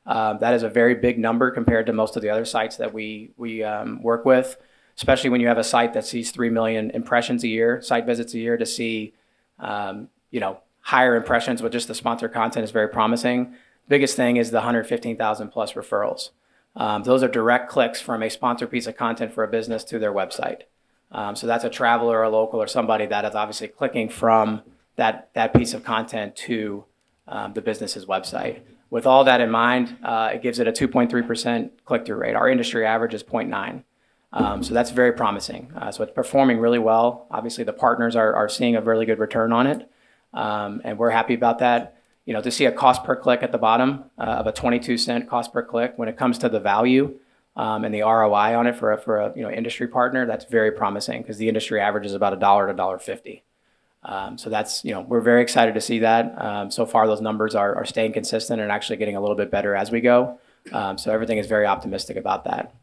That is a very big number compared to most of the other sites that we work with, especially when you have a site that sees 3 million impressions a year, site visits a year. To see, higher impressions with just the sponsored content is very promising. Biggest thing is the 115,000 plus referrals. Those are direct clicks from a sponsored piece of content for a business to their website. So that's a traveler or a local or somebody that is obviously clicking from that piece of content to the business's website. With all that in mind, it gives it a 2.3% click-through rate. Our industry average is 0.9. So that's very promising. So it's performing really well. Obviously, the partners are seeing a really good return on it, and we're happy about that. To see a cost per click at the bottom of a 22-cent cost per click when it comes to the value and the ROI on it for a industry partner, that's very promising because the industry average is about $1 to $1.50. So that's we're very excited to see that. So far, those numbers are staying consistent and actually getting a little bit better as we go. So everything is very optimistic about that.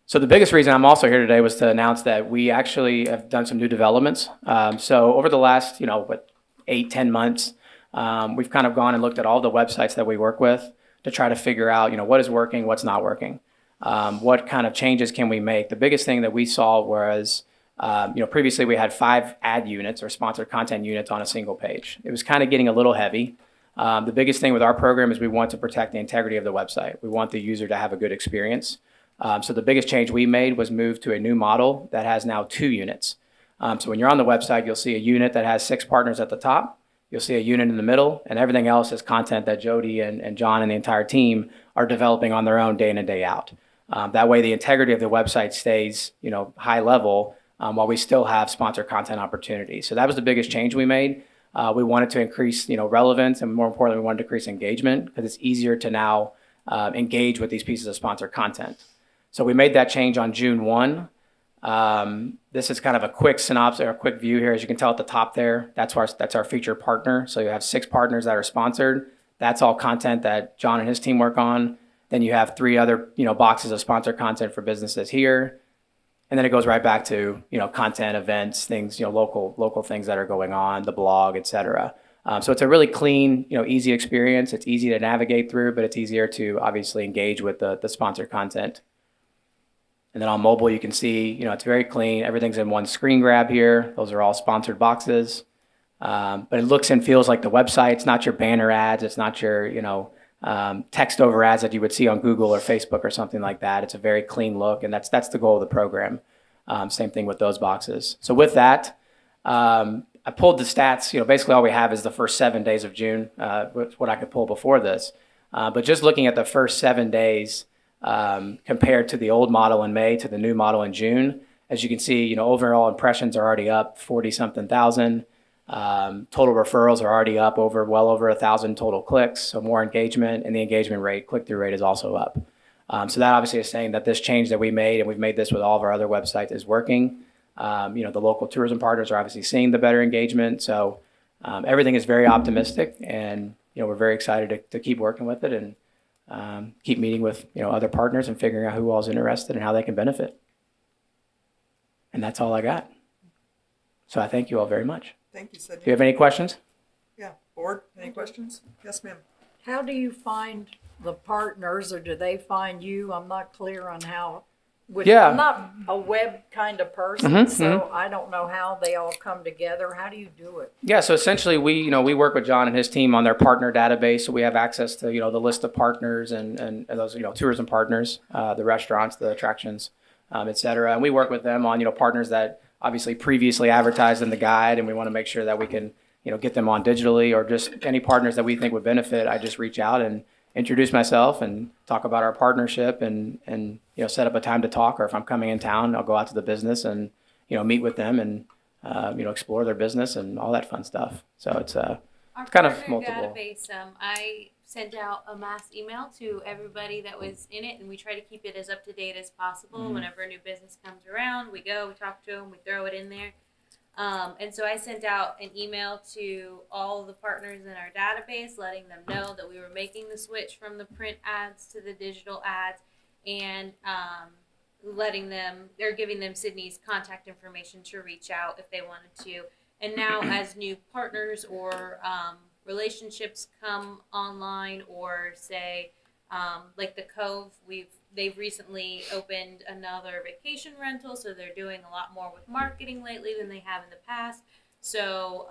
So the biggest reason I'm also here today was to announce that we actually have done some new developments. So over the last 8-10 months, we've kind of gone and looked at all the websites that we work with to try to figure out, what is working, what's not working, what kind of changes can we make. The biggest thing that we saw was, previously we had 5 ad units or sponsored content units on a single page. It was kind of getting a little heavy. The biggest thing with our program is we want to protect the integrity of the website. We want the user to have a good experience. So the biggest change we made was move to a new model that has now 2 units. So when you're on the website, you'll see a unit that has 6 partners at the top. You'll see a unit in the middle, and everything else is content that Jody and John and the entire team are developing on their own day in and day out. That way, the integrity of the website stays, high level while we still have sponsored content opportunities. So that was the biggest change we made. We wanted to increase, relevance, and more importantly, we wanted to increase engagement because it's easier to now engage with these pieces of sponsored content. So we made that change on June 1. This is kind of a quick synopsis or a quick view here. As you can tell at the top there, that's our featured partner. So you have 6 partners that are sponsored. That's all content that John and his team work on. Then you have 3 other, boxes of sponsored content for businesses here. And then it goes right back to, content, events, things, local things that are going on, the blog, et cetera. So it's a really clean, easy experience. It's easy to navigate through, but it's easier to obviously engage with the sponsored content. And then on mobile, you can see, it's very clean. Everything's in one screen grab here. Those are all sponsored boxes. But it looks and feels like the website. It's not your banner ads. It's not your, text over ads that you would see on Google or Facebook or something like that. It's a very clean look, and that's the goal of the program. Same thing with those boxes. So with that, I pulled the stats. Basically all we have is the first 7 days of June, what I could pull before this. But just looking at the first 7 days, compared to the old model in May to the new model in June. As you can see, overall impressions are already up 40-something thousand. Total referrals are already up well over 1,000 total clicks. So more engagement, and the engagement rate, click-through rate is also up. So that obviously is saying that this change that we made, and we've made this with all of our other websites, is working. The local tourism partners are obviously seeing the better engagement. So everything is very optimistic, and we're very excited to keep working with it and keep meeting with other partners and figuring out who all is interested and how they can benefit. And that's all I got. So I thank you all very much. Thank you, Sydney. Do you have any questions? Yeah, board, any questions? Yes, ma'am. How do you find the partners, or do they find you? I'm not clear on how. Yeah. I'm not a web kind of person, so I don't know how they all come together. How do you do it? Yeah, so essentially we work with John and his team on their partner database. So we have access to, the list of partners and those, tourism partners, the restaurants, the attractions, et cetera. And we work with them on, partners that obviously previously advertised in the guide, and we want to make sure that we can, get them on digitally, or just any partners that we think would benefit. I just reach out and introduce myself and talk about our partnership and set up a time to talk. Or if I'm coming in town, I'll go out to the business and meet with them and explore their business and all that fun stuff. So it's Our kind of partner multiple. database, I sent out a mass email to everybody that was in it, and we try to keep it as up to date as possible. Mm-hmm. Whenever a new business comes around, we go, we talk to them, we throw it in there. And so I sent out an email to all the partners in our database, letting them know that we were making the switch from the print ads to the digital ads, and giving them Sydney's contact information to reach out if they wanted to. And now, as new partners or relationships come online, or say, like the Cove, they've recently opened another vacation rental, so they're doing a lot more with marketing lately than they have in the past. So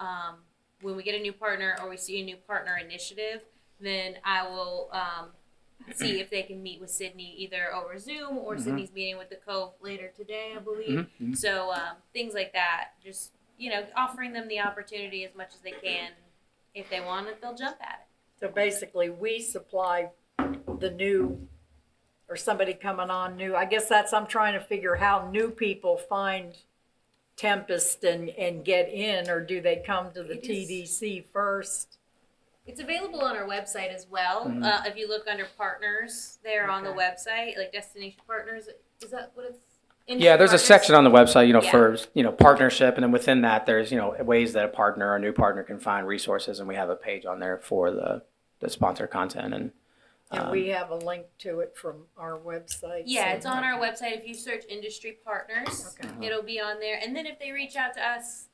when we get a new partner or we see a new partner initiative, then I will see if they can meet with Sydney either over Zoom or Sydney's meeting with the Cove later today, I believe. So things like that, just offering them the opportunity as much as they can. If they want it, they'll jump at it. So basically, we supply the new, or somebody coming on new. I guess I'm trying to figure how new people find Tempest and get in, or do they come to the TDC first? It's available on our website as well. If you look under partners there on the website, like destination partners, is that what it's? Yeah, there's a section on the website, Yeah. for partnership, and then within that, there's ways that a partner or a new partner can find resources, and we have a page on there for the sponsored content and. And we have a link to it from our website. Yeah, so- it's on our website. If you search industry partners, Okay. it'll be on there. And then if they reach out to us,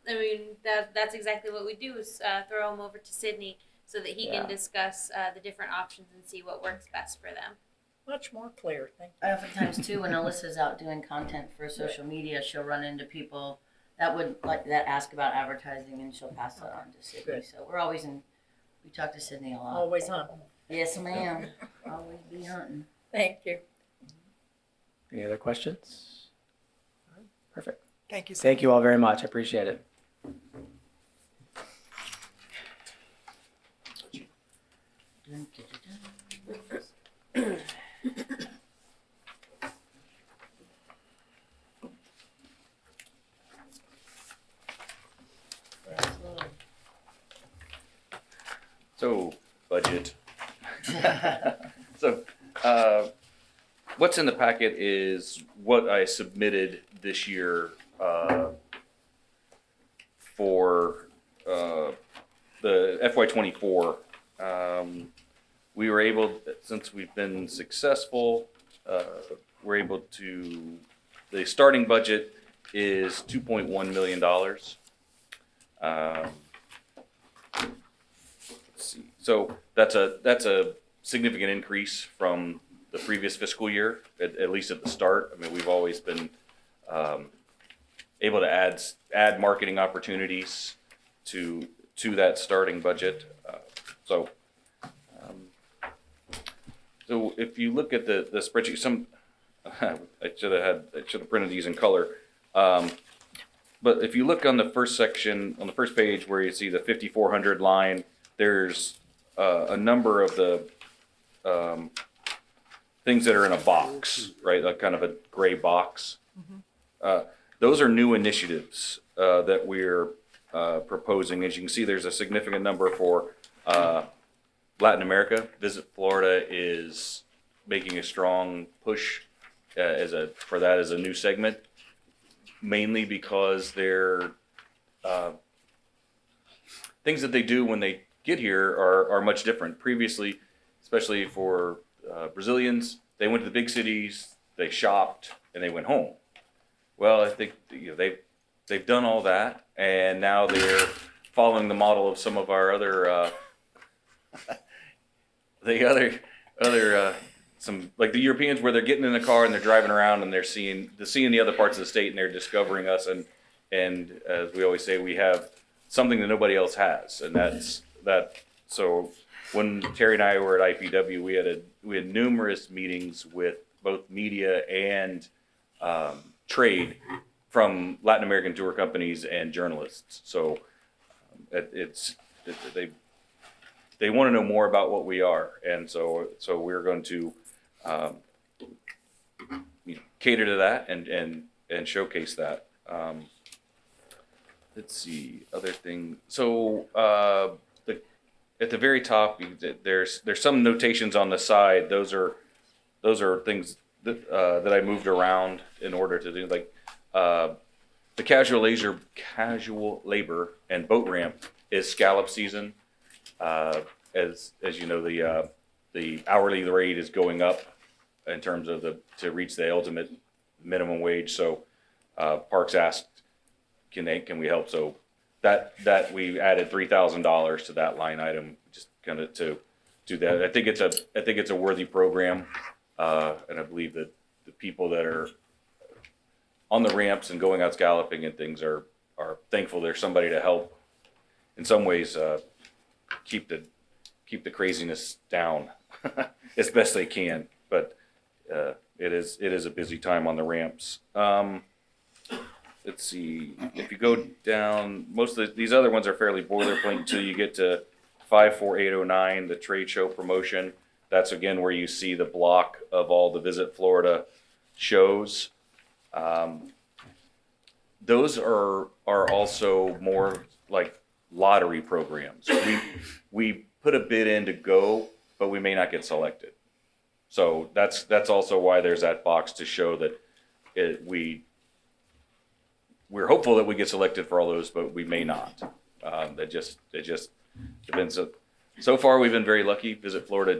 I mean, that's exactly what we do is throw them over to Sydney so that he Yeah. can discuss the different options and see what works best for them. Much more clear, thank you. Oftentimes too, when Alyssa's out doing content for social media, she'll run into people that ask about advertising, and she'll pass that on to Sydney. Good. So we talk to Sydney a lot. Always hunting. Yes, ma'am. Always be hunting. Thank you. Any other questions? Perfect. Thank you. Sam. Thank you all very much. I appreciate it. Dun, dun, dun, dun. So, budget. So, what's in the packet is what I submitted this year for the FY24. We were able, since we've been successful, we're able to, the starting budget is $2.1 million. Let's see. So that's a significant increase from the previous fiscal year, at least at the start. I mean, we've always been able to add marketing opportunities to that starting budget. So if you look at the spreadsheet, I should have printed these in color. But if you look on the first section, on the first page where you see the 5,400 line, there's a number of the things that are in a box, right? Like kind of a gray box. Those are new initiatives that we're proposing. As you can see, there's a significant number for Latin America. Visit Florida is making a strong push for that as a new segment, mainly because they're things that they do when they get here are much different. Previously, especially for Brazilians, they went to the big cities, they shopped, and they went home. Well, I think they've done all that, and now they're following the model of some of our other some like the Europeans, where they're getting in the car and they're driving around and they're seeing the other parts of the state, and they're discovering us, and as we always say, we have something that nobody else has, and that's that. So when Terry and I were at IPW, we had numerous meetings with both media and trade from Latin American tour companies and journalists. So they want to know more about what we are, and so we're going to cater to that and showcase that. Let's see, other thing. So at the very top, there's some notations on the side. Those are things that I moved around in order to do, like the casual labor and boat ramp is scallop season. As you know, the hourly rate is going up in terms of to reach the ultimate minimum wage. So Parks asked, can we help? So that we added $3,000 to that line item, just kind of to do that. I think it's a worthy program, and I believe that the people that are on the ramps and going out scalloping and things are thankful there's somebody to help. In some ways, keep the craziness down as best they can. But it is a busy time on the ramps. Let's see, if you go down, most of these other ones are fairly boilerplate until you get to 54809, the trade show promotion. That's again where you see the block of all the Visit Florida shows. Those are also more like lottery programs. We put a bid in to go, but we may not get selected. So that's also why there's that box to show that we're hopeful that we get selected for all those, but we may not. It just depends. So far, we've been very lucky. Visit Florida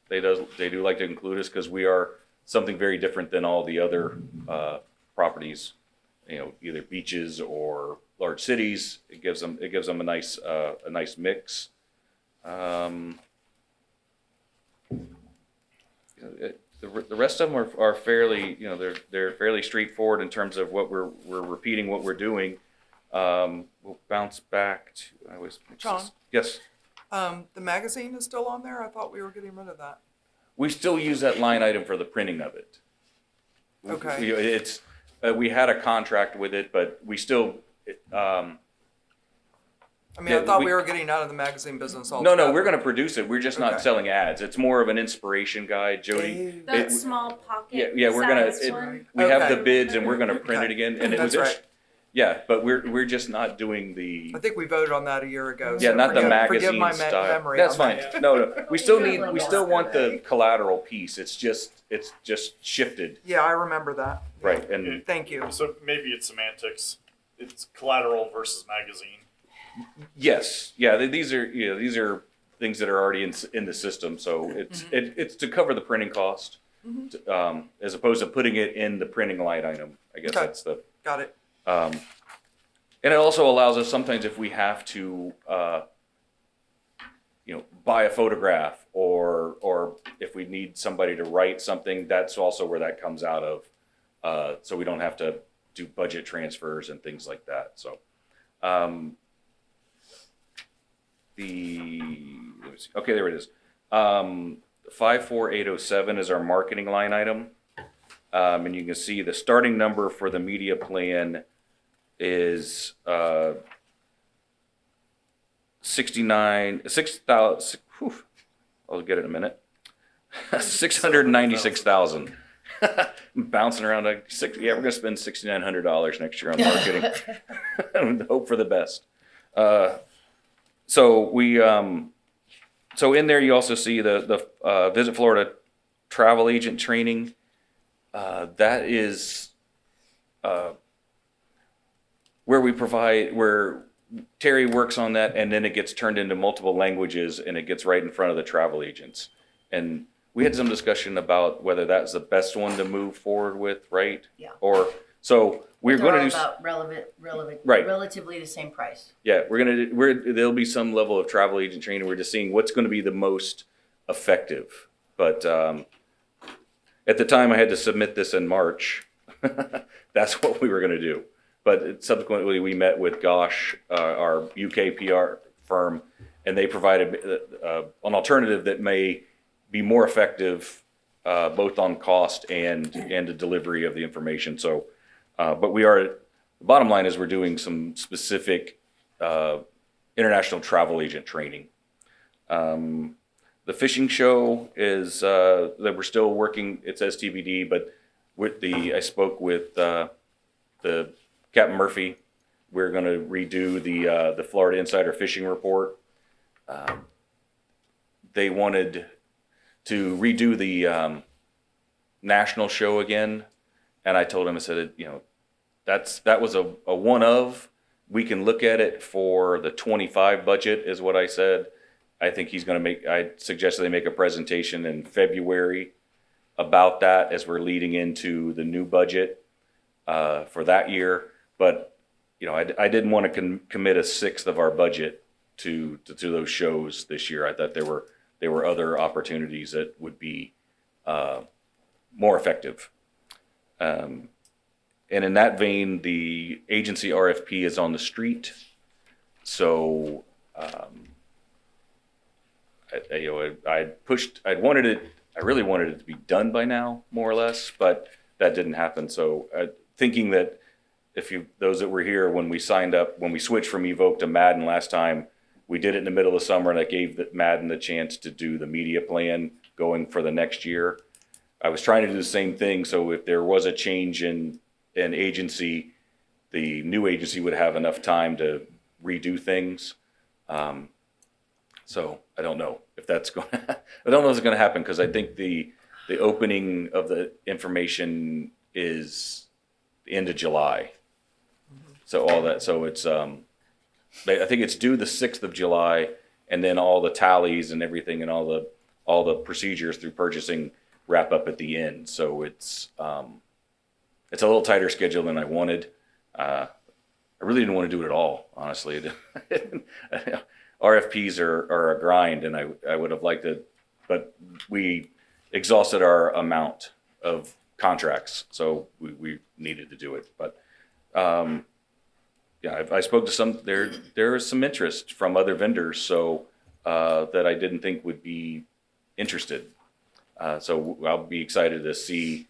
they do like to include us because we are something very different than all the other properties. You know, either beaches or large cities. It gives them a nice mix. The rest of them are fairly, they're fairly straightforward in terms of what we're repeating what we're doing. We'll bounce back to John? Yes. The magazine is still on there? I thought we were getting rid of that. We still use that line item for the printing of it. Okay. We had a contract with it, but we still. I thought we were getting out of the magazine business altogether. No, we're going to produce it. We're just not Okay. selling ads. It's more of an inspiration guide, Jody. The small pocket. Yeah, we're gonna. size one. We have Okay. the bids, and we're going to print it Okay. again. And That's right. Yeah, but we're just not doing the. I think we voted on that a year ago. Yeah, so not the forgive magazine my style. memory That's on fine. that. No, we still want the collateral piece. It's just shifted, Yeah, I remember that. right? And Thank you. So maybe it's semantics. It's collateral versus magazine. yes, yeah, these are things that are already in the system. So it's to cover the printing cost, as opposed to putting it in the printing line item. I guess Okay. that's the. Got it. And it also allows us sometimes if we have to, buy a photograph or if we need somebody to write something, that's also where that comes out of. So we don't have to do budget transfers and things like that. So let me see. Okay, there it is. 54807 is our marketing line item. And you can see the starting number for the media plan is 6,000. I'll get it in a minute. 696,000. Bouncing around like we're gonna spend $6,900 next year on marketing. Hope for the best. So in there you also see the Visit Florida travel agent training. That is where Terry works on that, and then it gets turned into multiple languages, and it gets right in front of the travel agents. And we had some discussion about whether that's the best one to move forward with, right? Yeah. Or so we're They're going all to do. about relevant, Right. relatively the same price. Yeah, there'll be some level of travel agent training. We're just seeing what's going to be the most effective. But at the time, I had to submit this in March. That's what we were going to do. But subsequently, we met with Gosh, our UK PR firm, and they provided an alternative that may be more effective, both on cost and the delivery of the information. So, but the bottom line is we're doing some specific international travel agent training. The fishing show is that we're still working. It says TBD, but I spoke with the Captain Murphy. We're going to redo the Florida Insider Fishing Report. They wanted to redo the national show again, and I told him, I said, that was a one of. We can look at it for the 25 budget, is what I said. I think he's going to I suggested they make a presentation in February about that as we're leading into the new budget for that year. But, I didn't want to commit a sixth of our budget to those shows this year. I thought there were other opportunities that would be more effective. And in that vein, the agency RFP is on the street. So, I really wanted it to be done by now, more or less, but that didn't happen. So thinking that those that were here when we signed up, when we switched from Evoke to Madden last time, we did it in the middle of summer, and that gave Madden the chance to do the media plan going for the next year. I was trying to do the same thing, so if there was a change in an agency, the new agency would have enough time to redo things. So I don't know if that's going to, I don't know if it's going to happen, because I think the opening of the information is the end of July. So it's, I think it's due the 6th of July, and then all the tallies and everything and all the procedures through purchasing wrap up at the end. So it's a little tighter schedule than I wanted. I really didn't want to do it at all, honestly. RFPs are a grind, and I would have liked it, but we exhausted our amount of contracts, so we needed to do it. But I spoke to some. There is some interest from other vendors, so that I didn't think would be interested. So I'll be excited to see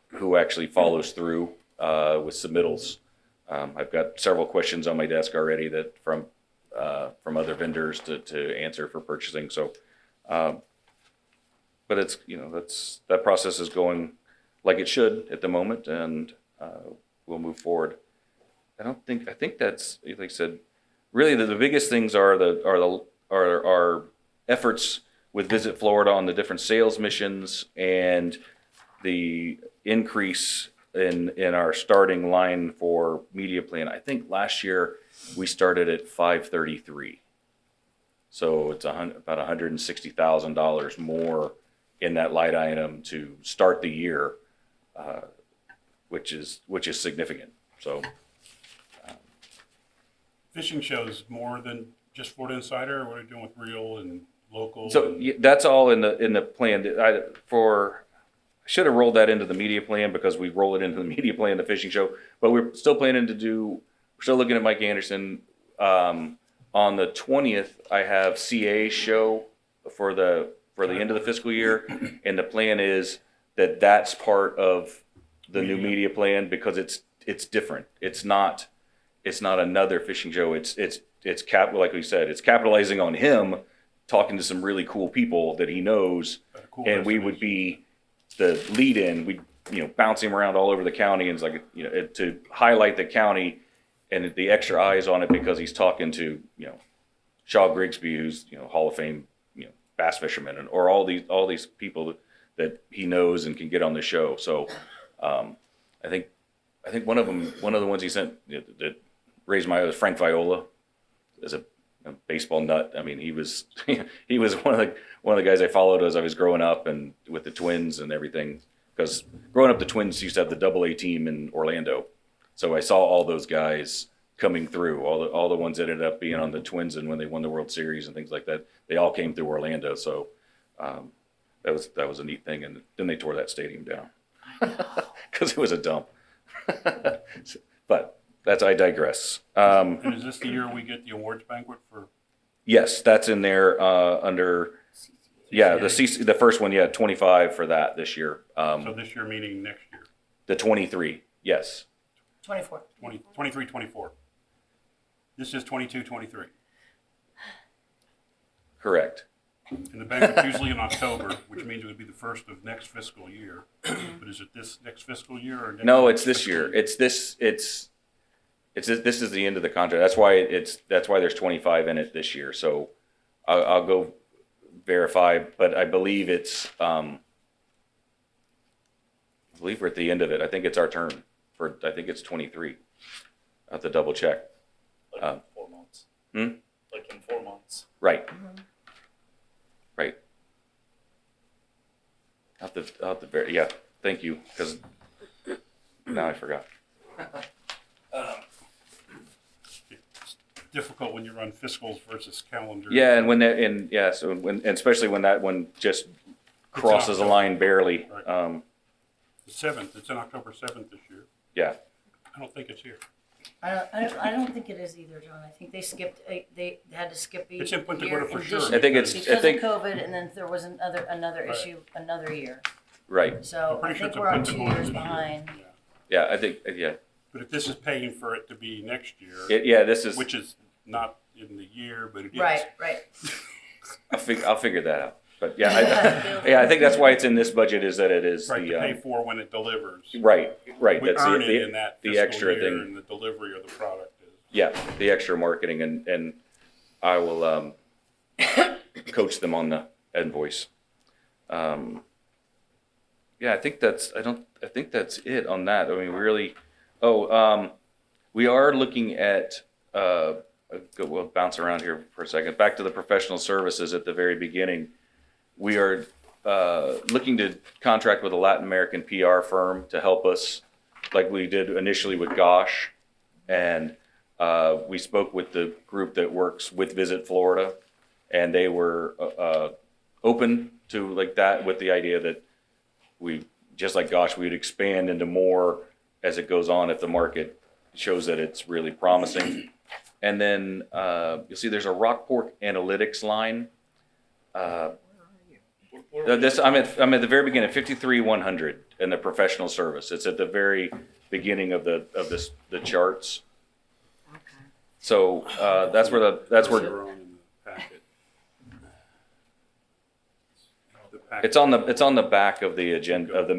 who actually follows through with submittals. I've got several questions on my desk already that from other vendors to answer for purchasing. So, but it's, that process is going like it should at the moment, and we'll move forward. I think that's, like I said, really the biggest things are our efforts with Visit Florida on the different sales missions, and the increase in our starting line for media plan. I think last year we started at 533. So it's about $160,000 more in that light item to start the year, which is significant. So Fishing shows more than just Florida Insider, or what are you doing with real and local? So that's all in the plan. I should have rolled that into the media plan, because we roll it into the media plan, the fishing show. But we're still planning we're still looking at Mike Anderson. On the 20th, I have CA show for the end of the fiscal year, and the plan is that that's part of the new media plan, because it's different. It's not another fishing show. It's like we said, it's capitalizing on him talking to some really cool people that he knows, and we would be the lead in. We bounce him around all over the county, and it's like to highlight the county and the extra eyes on it, because he's talking to Shaw Grigsby, who's Hall of Fame bass fisherman, or all these people that he knows and can get on the show. So I think one of the ones he sent that raised my eye was Frank Viola, as a baseball nut. I mean, he was he was one of the guys I followed as I was growing up, and with the Twins and everything. Because growing up, the Twins used to have the AA team in Orlando, so I saw all those guys coming through. All the ones that ended up being on the Twins, and when they won the World Series and things like that, they all came through Orlando. So that was a neat thing. And then they tore that stadium down because it was a dump. But I digress. And is this the year we get the awards banquet for? Yes, that's in there under. Yeah, the first one, 25 for that this year. So this year meaning next year? The 23, yes. 24. 23, 24. This is 22, 23. Correct. And the banquet's usually in October, which means it would be the first of next fiscal year. But is it this next fiscal year or next? No, it's this fiscal year. This is the end of the contract. That's why there's 25 in it this year. So I'll go verify, but I believe I believe we're at the end of it. I think it's our turn I think it's 23. I have to double check. Like in 4 months. Like in 4 months. Right. Right. I'll have to yeah, thank you, because now I forgot. It's difficult when you run fiscals versus calendar. Yeah, and especially when that one just crosses a line barely. Right. The 7th, it's in October 7th this year. Yeah. I don't think it's here. I don't think it is either, John. I think they skipped. They had to skip a It's in Punta year Gorda for sure. addition I think it's- because I think- of COVID, and then there was another Right. issue another year. Right. So I'm I pretty sure think it's we're in on Punta 2 Gorda years this year. behind. Yeah. Yeah, I think, yeah. But if this is paying for it to be next year, This is, which is not in the year, but it is. Right, right. I'll figure that out. But yeah, I think that's why it's in this budget, is that it is Right, to pay the, for when it delivers. right. We That's earn it in that the fiscal extra year, thing. and the delivery of the product is. Yeah, the extra marketing, and I will coach them on the invoice. Yeah, I think that's it on that. I mean, really. We are looking at. We'll bounce around here for a second. Back to the professional services at the very beginning. We are looking to contract with a Latin American PR firm to help us, like we did initially with Gosh, and we spoke with the group that works with Visit Florida, and they were open to like that, with the idea that we, just like Gosh, we'd expand into more as it goes on if the market shows that it's really promising. And then you'll see there's a Rockport Analytics line. I'm at the very beginning, 53,100 in the professional service. It's at the very beginning of the charts. Okay. So that's where They're on in the packet. The packet. it's on the back of the agenda of the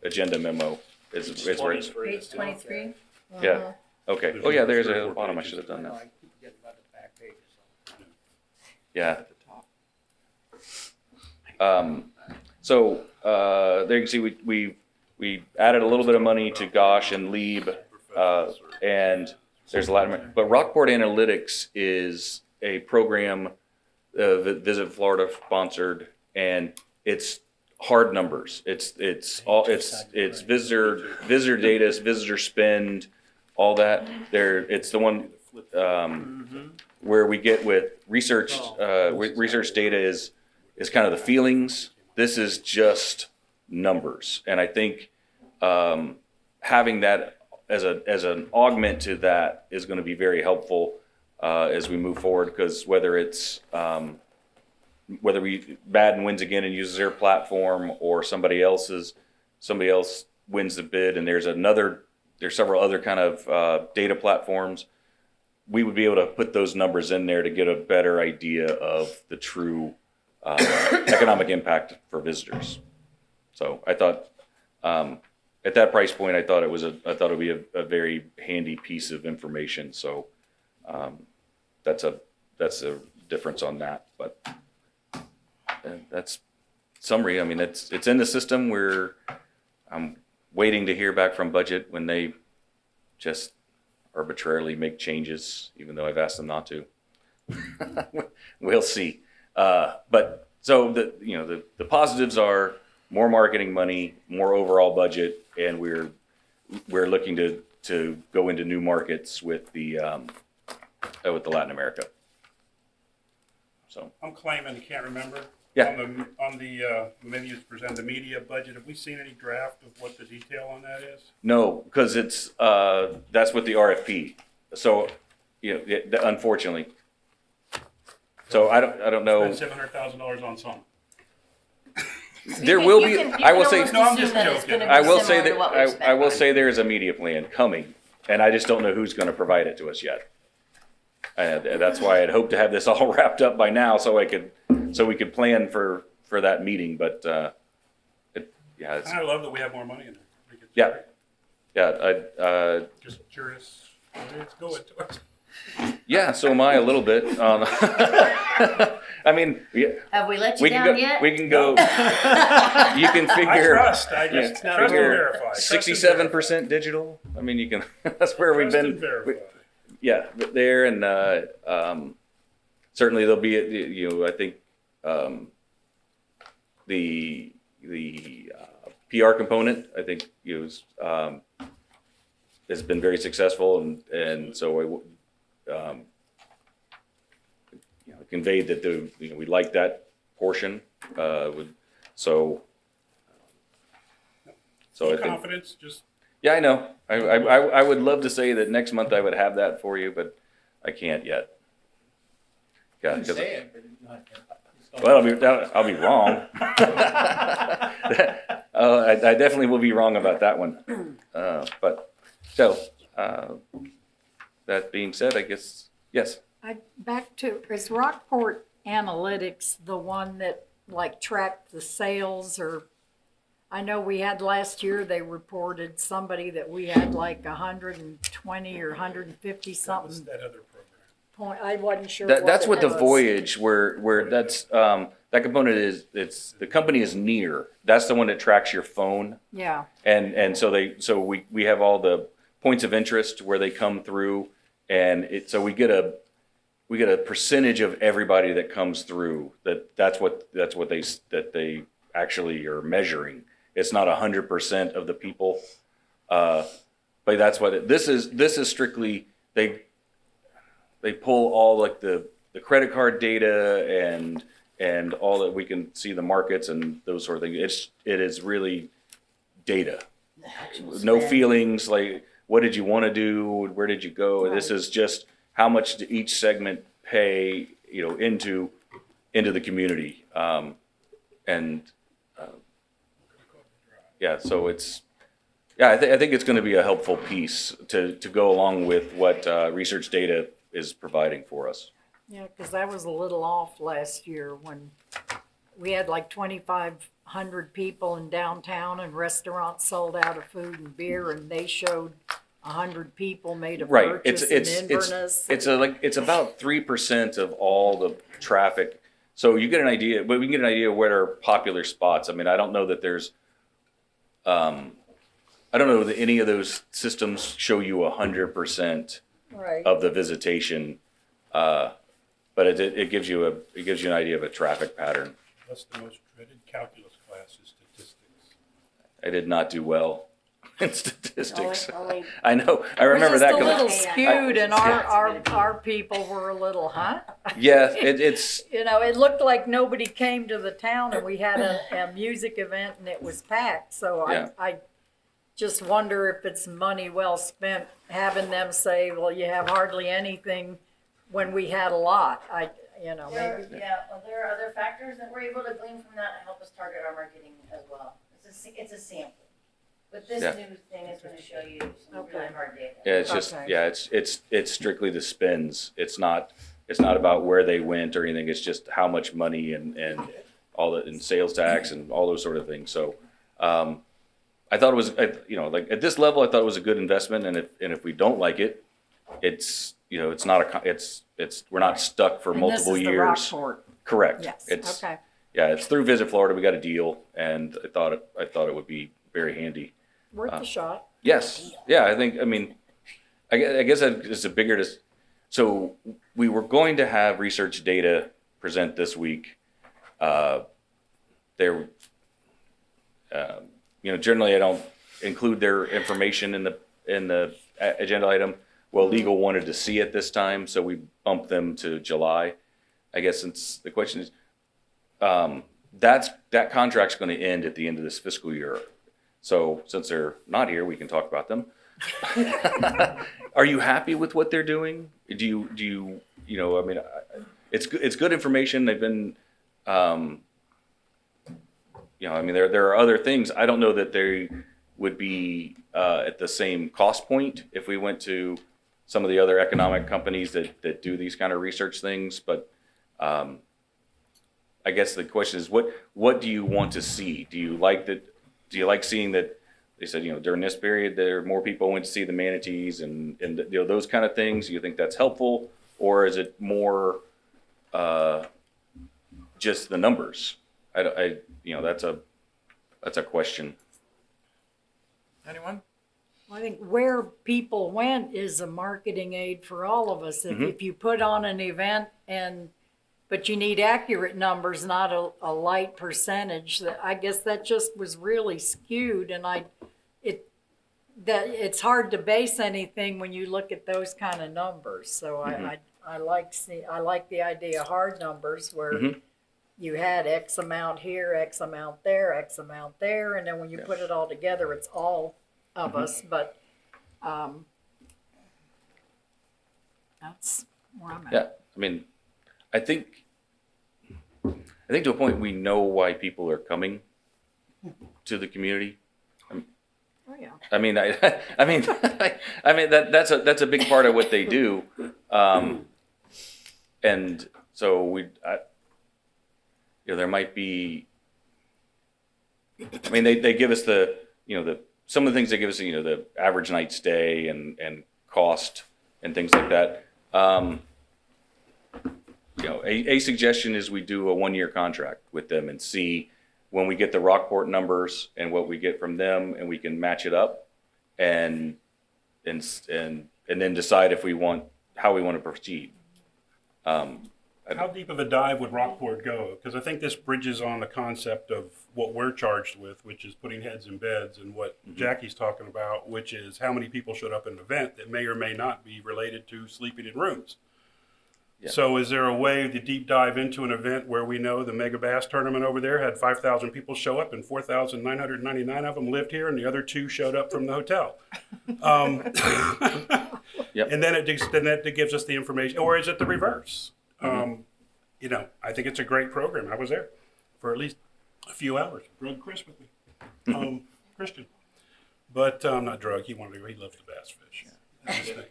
agenda memo. Is where it's, Page 23. yeah. Okay. Oh yeah, there's a bottom. I should have done that. I keep forgetting about the back pages. Yeah. So there you can see we added a little bit of money to Gosh and Lieb, and there's a lot. But Rockport Analytics is a program that Visit Florida sponsored, and it's hard numbers. It's visitor data, it's visitor spend, all that. It's the one where we get with research. Research data is kind of the feelings. This is just numbers, and I think having that as an augment to that is going to be very helpful as we move forward. Because whether Madden wins again and uses their platform, or somebody else wins the bid, and there's several other kind of data platforms, we would be able to put those numbers in there to get a better idea of the true economic impact for visitors. So I thought at that price point, I thought it would be a very handy piece of information. So that's a difference on that. But that's summary. I mean, it's in the system. I'm waiting to hear back from budget when they just arbitrarily make changes, even though I've asked them not to. We'll see. But so the positives are more marketing money, more overall budget, and we're looking to go into new markets with the Latin America. So I'm claiming, can't remember. Yeah. On the maybe it's presented the media budget. Have we seen any draft of what the detail on that is? no, because it's that's with the RFP. So unfortunately. So I don't know. Spend $700,000 on something. There will be. I will say. No, I'm just joking. I will say that I will say there is a media plan coming, and I just don't know who's going to provide it to us yet. That's why I'd hoped to have this all wrapped up by now, so we could plan for that meeting. But it's, I love that we have more money in there. I think it's yeah, great. yeah. Just curious where it's going towards. Yeah, so am I a little bit. I mean, Have we let you we can down go. yet? We can go. You can I figure. trust. I just trust and verify. 67% digital. I mean, you can. That's where we've Trust and been. verify. Yeah, but there and certainly there'll be. I think the PR component. I think has been very successful, and so conveyed that we like that portion. So Full I think, confidence. Just yeah, I know. I would love to say that next month I would have that for you, but I can't yet. Yeah, because well, I'll be wrong. I definitely will be wrong about that one. But so that being said, I guess yes. Back to, is Rockport Analytics the one that like tracked the sales? Or I know we had last year, they reported somebody that we had like 120 or 150 that was something that other program. point. I wasn't sure. That's what it the was. Voyage, where that's that component is. It's the company is near. That's the one that tracks your phone, Yeah, and so we have all the points of interest where they come through, and so we get a percentage of everybody that comes through. That's what they actually are measuring. It's not 100% of the people, but that's what this is. This is strictly they pull all like the credit card data and all that. We can see the markets and those sort of things. It is really data. No feelings like what did you want to do? Where did you go? This is just how much did each segment pay, into the community. So it's, I think it's going to be a helpful piece to go along with what research data is providing for us. yeah, because that was a little off last year when we had like 2,500 people in downtown and restaurants sold out of food and beer, and they showed 100 people made a Right. purchase in Inverness. It's about 3% of all the traffic. So you get an idea, but we can get an idea of what are popular spots. I mean, I don't know that there's, I don't know that any of those systems show you 100% Right. of the visitation, but it gives you an idea of a traffic pattern. What's the most dreaded calculus class is statistics. I did not do well in statistics. Only- I know. I remember We're that. just a 'cause little I- skewed, and our people were a little, yeah, it's it looked like nobody came to the town, and we had a music event, and it was packed. So Yeah. I just wonder if it's money well spent having them say, well, you have hardly anything when we had a lot. Maybe. There are other factors that we're able to glean from that to help us target our marketing as well. It's a sample. But this Yeah. new thing is going to show you some really Okay. hard data. Yeah, it's just Okay. it's strictly the spends. It's not about where they went or anything. It's just how much money and all the and sales tax and all those sort of things. So I thought it was like at this level I thought it was a good investment. And if we don't like it, it's it's not we're not stuck for And multiple this is the years. Rockport. Correct. Yes. It's Okay. it's through Visit Florida. We got a deal, and I thought it would be very handy. Worth a shot. Yes. Yeah, I guess it's a bigger. So we were going to have research data present this week. Generally I don't include their information in the agenda item. Well, legal wanted to see it this time, so we bumped them to July. I guess since the question is, that contract's going to end at the end of this fiscal year. So since they're not here, we can talk about them. Are you happy with what they're doing? Do you it's good information. They've been, there are other things. I don't know that they would be at the same cost point if we went to some of the other economic companies that do these kind of research things. But I guess the question is, what do you want to see? Do you like that? Do you like seeing that they said, during this period, more people went to see the manatees and those kind of things? Do you think that's helpful, or is it more just the numbers? That's a question. Anyone? I think where people went is a marketing aid for all of us. If you put on an event but you need accurate numbers, not a light percentage, I guess that just was really skewed, and it's hard to base anything when you look at those kind of numbers. So I like the idea of hard numbers where you had X amount here, X amount there, X amount there, and then when you put it all together, it's all of us. But that's where I'm at. Yeah, I mean, I think to a point we know why people are coming to the community. Oh yeah. I mean, that's a big part of what they do, and so there might be. I mean, they give us some of the things they give us, the average night stay and cost and things like that. A suggestion is we do a 1-year contract with them and see when we get the Rockport numbers and what we get from them, and we can match it up and then decide how we want to proceed. How deep of a dive would Rockport go? Because I think this bridges on the concept of what we're charged with, which is putting heads in beds, and what Jackie's talking about, which is how many people showed up at an event that may or may not be related to sleeping in rooms. Yeah. So is there a way to deep dive into an event where we know the Mega Bass tournament over there had 5,000 people show up and 4,999 of them lived here and the other 2 showed up from the hotel? Yep. And then that gives us the information. Or is it the reverse? I think it's a great program. I was there for at least a few hours. Drug Chris with me, Christian, but not drug. He wanted to go. He loves the bass fish. That's his thing.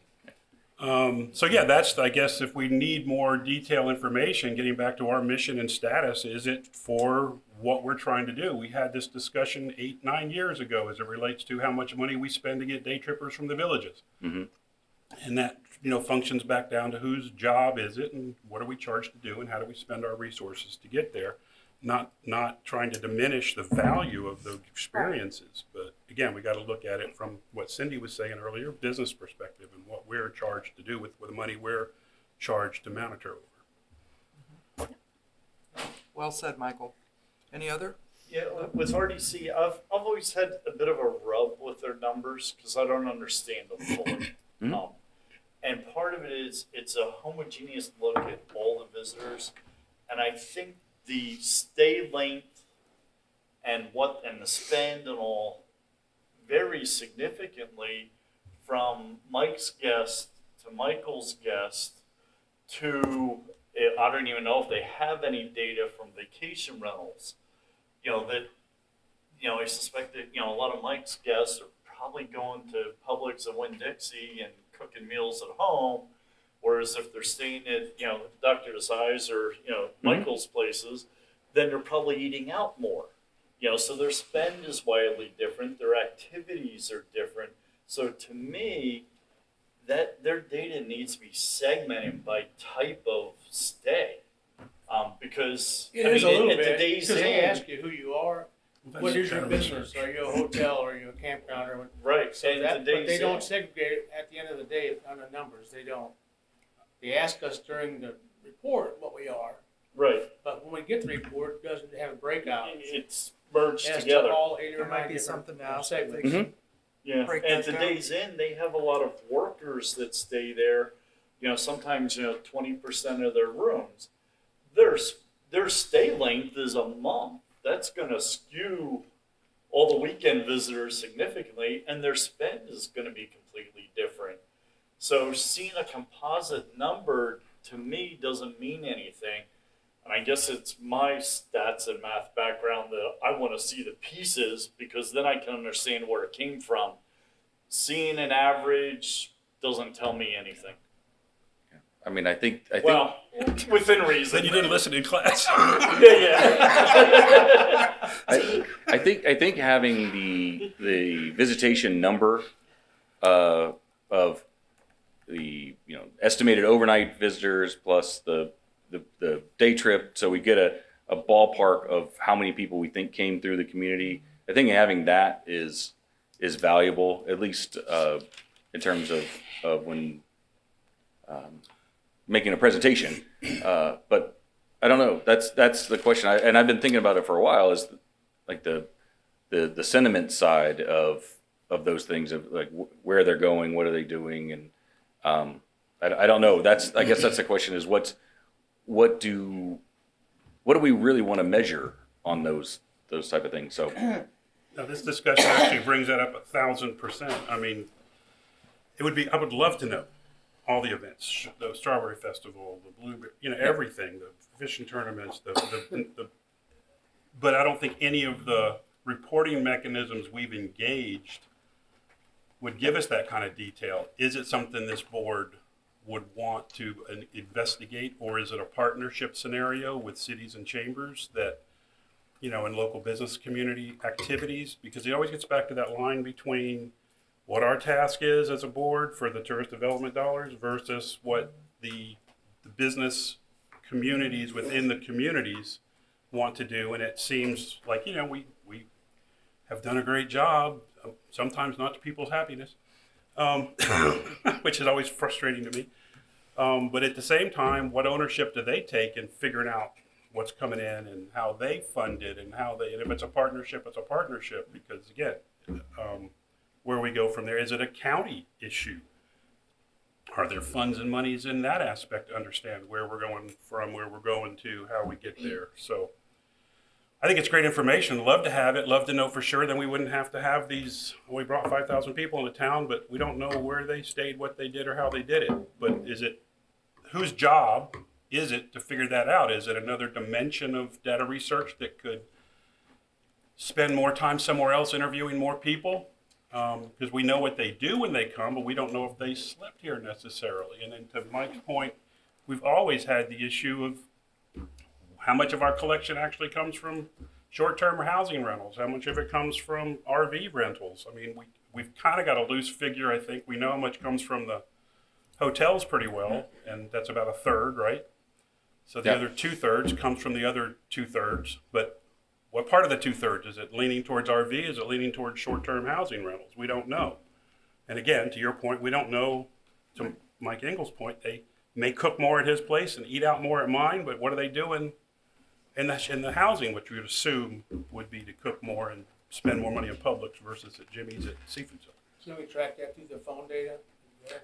That's, I guess, if we need more detailed information, getting back to our mission and status, is it for what we're trying to do? We had this discussion 8-9 years ago as it relates to how much money we spend to get day trippers from the villages. And that, functions back down to whose job is it and what are we charged to do and how do we spend our resources to get there? Not trying to diminish the value of those experiences. But again, we got to look at it from what Cindy was saying earlier, business perspective, and what we're charged to do with the money we're charged to monitor over. Well said, Michael. Any other? Yeah, with RDC, I've always had a bit of a rub with their numbers because I don't understand them fully. And part of it is it's a homogeneous look at all the visitors, and I think the stay length and the spend and all vary significantly from Mike's guest to Michael's guest to I don't even know if they have any data from vacation rentals. I suspect that a lot of Mike's guests are probably going to Publix and Winn-Dixie and cooking meals at home, whereas if they're staying at Dr. Desai's or Michael's places, then they're probably eating out more. So their spend is wildly different, their activities are different. So to me, that their data needs to be segmented by type of stay, because It is a little bit, today's because they end, ask you who you are. What is your business? Are you a hotel? Or are you a campground? Or what? right? So And but they today's don't end, segregate it at the end of the day on the numbers. They don't. They ask us during the report what we are, right? but when we get the report, it doesn't have a breakout. It's merged As to together. all 8 or There 9 might be different something to ask. segments. Yeah, break and that down. today's end, they have a lot of workers that stay there. Sometimes 20% of their rooms. Their stay length is a month. That's going to skew all the weekend visitors significantly, and their spend is going to be completely different. So seeing a composite number to me doesn't mean anything. And I guess it's my stats and math background that I want to see the pieces because then I can understand where it came from. Seeing an average doesn't tell me anything. I mean, I think Well, within reason. Then you didn't listen in class. Yeah. I think having the visitation number of the estimated overnight visitors plus the day trip, so we get a ballpark of how many people we think came through the community. I think having that is valuable, at least in terms of when making a presentation. But I don't know. That's the question. And I've been thinking about it for a while. Is like the sentiment side of those things, of like where they're going, what are they doing, and I don't know. I guess that's the question: is what do we really want to measure on those type of things? So Now, this discussion actually brings that up 1,000%. I mean, I would love to know all the events, the Strawberry Festival, the Blueberry, everything, the fishing tournaments, but I don't think any of the reporting mechanisms we've engaged would give us that kind of detail. Is it something this board would want to investigate, or is it a partnership scenario with cities and chambers that, in local business community activities? Because it always gets back to that line between what our task is as a board for the tourist development dollars versus what the business communities within the communities want to do. And it seems like, we have done a great job, sometimes not to people's happiness, which is always frustrating to me. But at the same time, what ownership do they take in figuring out what's coming in and how they fund it and and if it's a partnership, it's a partnership. Because again, where we go from there, is it a county issue? Are there funds and monies in that aspect to understand where we're going from, where we're going to, how we get there? So I think it's great information. Love to have it. Love to know for sure. Then we wouldn't have to have these. We brought 5,000 people into town, but we don't know where they stayed, what they did, or how they did it. But whose job is it to figure that out? Is it another dimension of data research that could spend more time somewhere else interviewing more people? Because we know what they do when they come, but we don't know if they slept here necessarily. And then to Mike's point, we've always had the issue of how much of our collection actually comes from short-term housing rentals, how much of it comes from RV rentals. I mean, we've kind of got a loose figure, I think. We know how much comes from the hotels pretty well, and that's about a third, right? So the other 2/3 comes from the other 2/3, but what part of the 2/3? Is it leaning towards RV? Is it leaning towards short-term housing rentals? We don't know. And again, to your point, we don't know, to Mike Engel's point, they may cook more at his place and eat out more at mine, but what are they doing in the housing, which we would assume would be to cook more and spend more money on Publix versus at Jimmy's at Seafood Center? Can we track that through the phone data?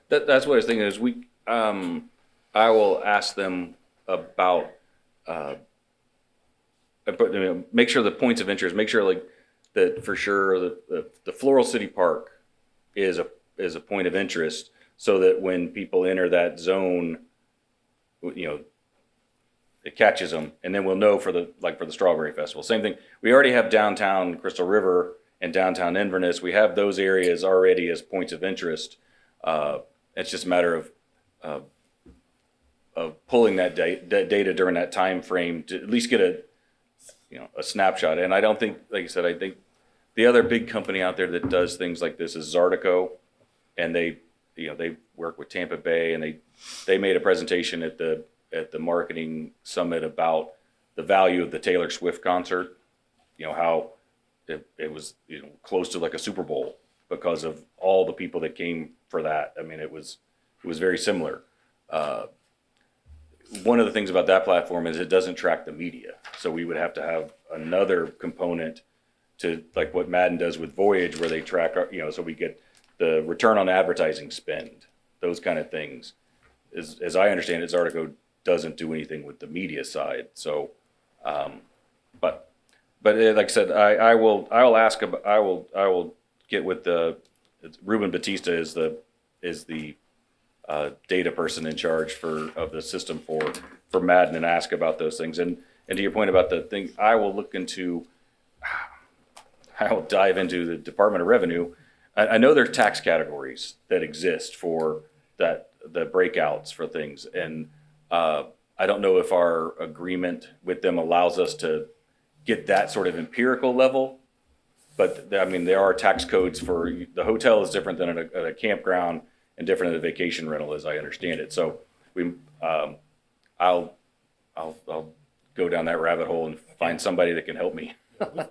that's what I was thinking. Is I will ask them about. Make sure the points of interest. Make sure like that for sure the Floral City Park is a point of interest, so that when people enter that zone, it catches them, and then we'll know for the Strawberry Festival. Same thing. We already have downtown Crystal River and downtown Inverness. We have those areas already as points of interest. It's just a matter of pulling that data during that time frame to at least get a snapshot. And I don't think, like I said, I think the other big company out there that does things like this is Zartico, and they work with Tampa Bay, and they made a presentation at the marketing summit about the value of the Taylor Swift concert. How it was close to like a Super Bowl because of all the people that came for that. I mean, it was very similar. One of the things about that platform is it doesn't track the media. So we would have to have another component to like what Madden does with Voyage, where they track so we get the return on advertising spend, those kind of things. As I understand it, Zartico doesn't do anything with the media side. So, but like I said, I will get with Ruben Batista is the data person in charge of the system for Madden, and ask about those things. And to your point about the thing, I will dive into the Department of Revenue I know there's tax categories that exist for that, the breakouts for things. And I don't know if our agreement with them allows us to get that sort of empirical level. But I mean, there are tax codes for, the hotel is different than at a campground and different than a vacation rental, as I understand it. So I'll go down that rabbit hole and find somebody that can help me.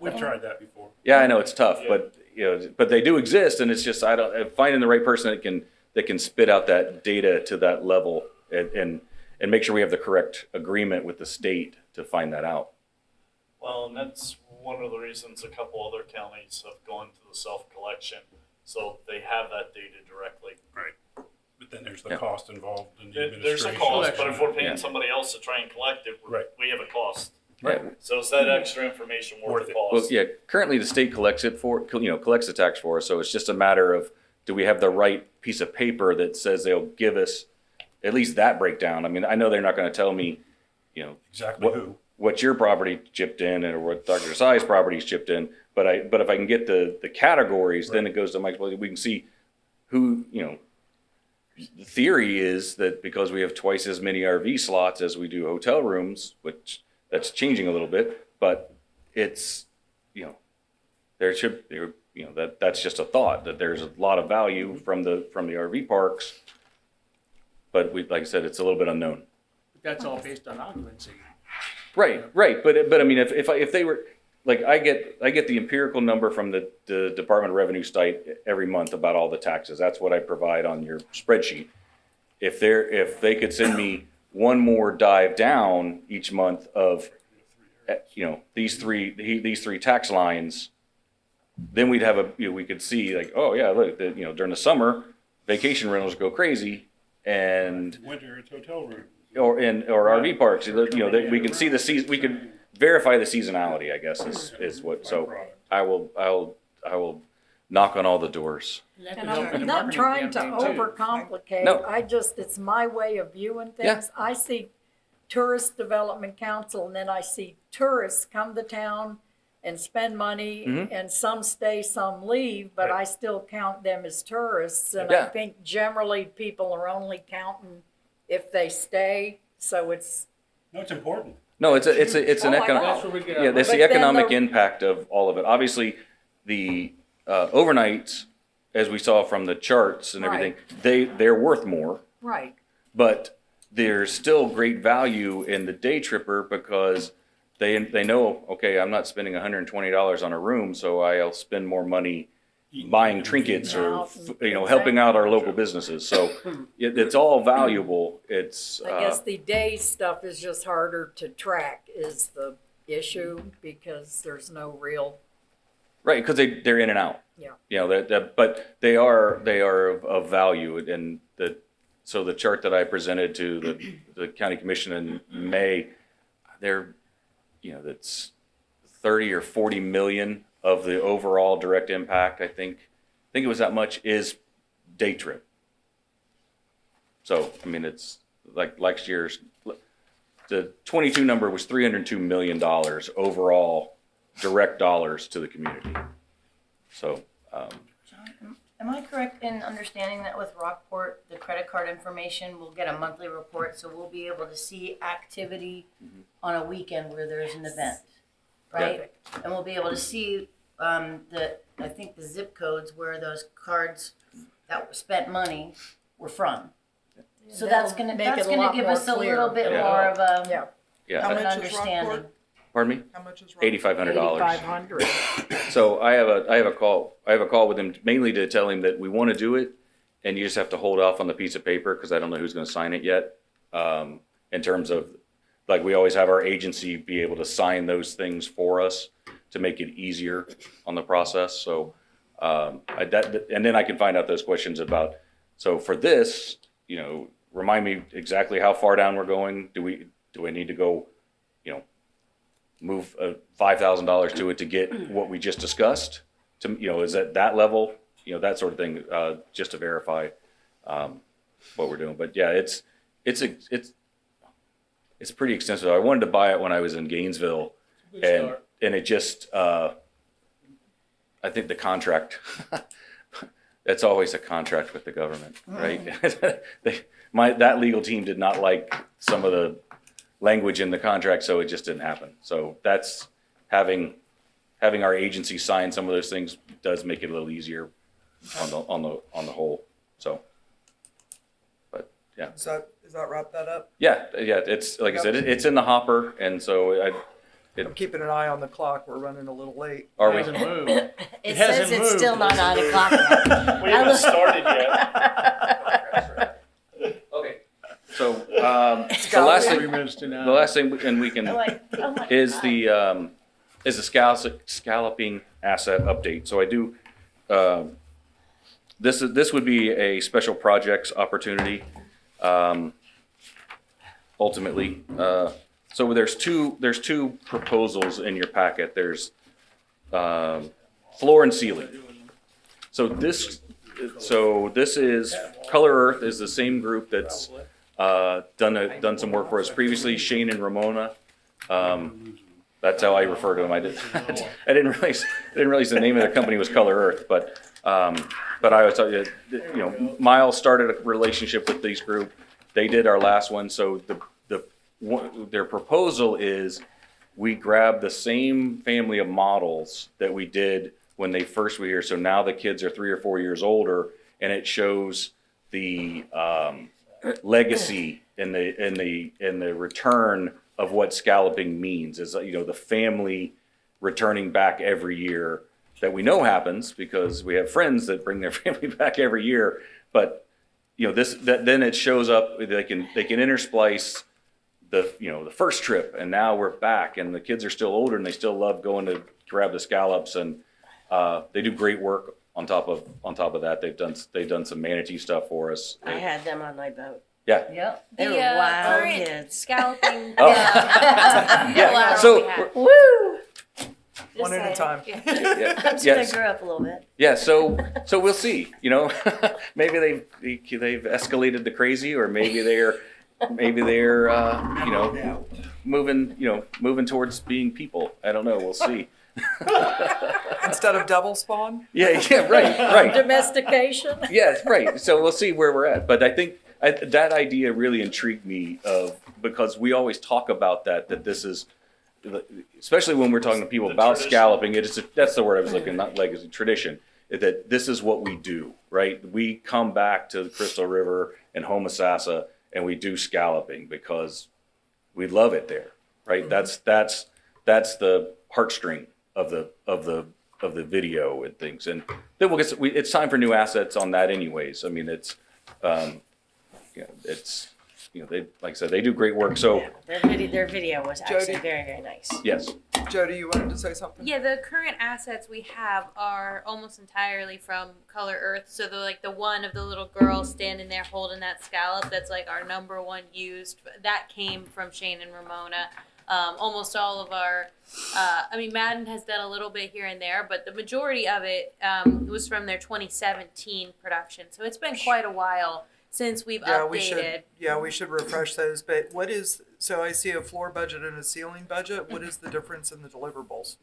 We've tried that before. Yeah, I know it's tough, but but they do exist, and it's just finding the right person that can spit out that data to that level and make sure we have the correct agreement with the state to find that out. Well, and that's one of the reasons a couple other counties have gone to the self-collection, so they have that data directly. Right. But then there's the cost involved in the There's a administration. cost, but if we're paying Yeah. somebody else to try and collect it, Right. we have a cost. Right. So is that extra information worth Worth the it. cost? Well, yeah, currently the state collects it collects the tax for us, so it's just a matter of, do we have the right piece of paper that says they'll give us at least that breakdown? I mean, I know they're not gonna tell me, Exactly who. what your property chipped in or what Dr. Desai's property's chipped in, but if I can get the categories, then it goes to Mike's, we can see who, the theory is that because we have twice as many RV slots as we do hotel rooms, which that's changing a little bit, but it's, that's just a thought, that there's a lot of value from the RV parks. But like I said, it's a little bit unknown. But that's all based on occupancy. Right. But I mean, if they were, like, I get the empirical number from the Department of Revenue site every month about all the taxes. That's what I provide on your spreadsheet. If they could send me one more dive down each month of, these three tax lines, then we'd have we could see, like, oh yeah, look, during the summer, vacation rentals go crazy, and Winter, it's hotel room. or RV parks, we can see the season, we can verify the seasonality, I guess, is what. So I will knock on all the doors. And that could And help in I'm the not marketing trying to campaign, too. overcomplicate. No. It's my way of viewing Yeah. things. I see Tourist Development Council, and then I see tourists come to town and spend money, Mhm. and some stay, some leave, but Right. I still count them as tourists. And I Yeah. think generally people are only counting if they stay, so it's, No, it's important. No, it's an Oh, I economic. That's where we get our Yeah, that's But the then economic the- impact of all of it. Obviously, the overnights, as we saw from the charts and everything, they're worth more, right. but there's still great value in the day tripper because they know, okay, I'm not spending $120 on a room, so I'll spend more money buying trinkets or helping out our local businesses. So it's all valuable. It's I guess the day stuff is just harder to track is the issue because there's no real, right, because they're in and out. yeah. But they are of value, and so the chart that I presented to the county commission in May, that's 30 or 40 million of the overall direct impact. I think it was that much is day trip. So I mean, it's like last year's, the 22 number was $302 million overall direct dollars to the community. So. Am I correct in understanding that with Rockport, the credit card information, we'll get a monthly report, so we'll be able to see activity on a weekend where there's an event, right? And we'll be able to see I think the zip codes where those cards that spent money were from. So that's That'll gonna make it a lot give more us a little clear. bit Yeah. more of a Yeah. Yeah. How an much is understanding. Rockport? Pardon me? How much is Rockport? $8,500. 8,500. So I have a call with him mainly to tell him that we want to do it, and you just have to hold off on the piece of paper because I don't know who's going to sign it yet. In terms of, like, we always have our agency be able to sign those things for us to make it easier on the process. So and then I can find out those questions about. So for this, remind me exactly how far down we're going. Do I need to go, move $5,000 to it to get what we just discussed? Is at that level? That sort of thing, just to verify what we're doing. But yeah, it's pretty extensive. I wanted to buy it when I was in Gainesville, and it just I think the contract it's always a contract with the government, right? That legal team did not like some of the language in the contract, so it just didn't happen. So that's having our agency sign some of those things does make it a little easier on the whole. So, but yeah. Does that wrap that up? Yeah. It's like I said, it's in the hopper, and so I'm keeping an eye on the clock. We're running a little late. are we? Hasn't moved. It hasn't says it's moved. still not 9 o'clock yet. We haven't started yet. Okay. So the last 3 thing, minutes to the 9. last thing, and we can I'm like, oh my is God. the scalloping asset update. So I do. This would be a special projects opportunity. Ultimately, so there's two proposals in your packet. There's floor and ceiling. So this is Color Earth is the same group that's done some work for us previously. Shane and Ramona. That's how I refer to them. I didn't realize the name of the company was Color Earth, but I was telling you, Miles started a relationship with these group. They did our last one, so their proposal is we grab the same family of models that we did when they first were here. So now the kids are 3 or 4 years older, and it shows the legacy and the return of what scalloping means. Is the family returning back every year that we know happens because we have friends that bring their family back every year. But then it shows up. They can intersplice the first trip, and now we're back, and the kids are still older, and they still love going to grab the scallops, and they do great work on top of that. They've done some manatee stuff for us. I had them on my boat. Yeah. Yep. The They were wild current kids. scalloping. Oh. Yeah. Yeah. So Woo! One at a time. yeah, I'm just yeah, gonna grow up a little bit. yeah. So we'll see. Maybe they've escalated the crazy, or maybe they're moving towards being people. I don't know. We'll see. Instead of double spawn? Yeah. Right. Domestication. Yeah, right. So we'll see where we're at. But I think that idea really intrigued me because we always talk about that this is, especially when we're talking to people about scalloping, that's the word I was looking, not legacy, tradition, that this is what we do, right? We come back to the Crystal River and Homosassa and we do scalloping because we love it there, right? Mm-hmm. That's the heartstring of the video and things. And then it's time for new assets on that anyways. I mean, they, like I said, they do great work. So Their video was actually Jody. very, very nice. yes. Jody, you wanted to say something? Yeah, the current assets we have are almost entirely from Color Earth. So the one of the little girls standing there holding that scallop, that's like our number one used. That came from Shane and Ramona. Almost all of our, Madden has done a little bit here and there, but the majority of it was from their 2017 production. So it's been quite a while since we've updated. We should refresh those. But so I see a floor budget and a ceiling budget. What is the difference in the deliverables?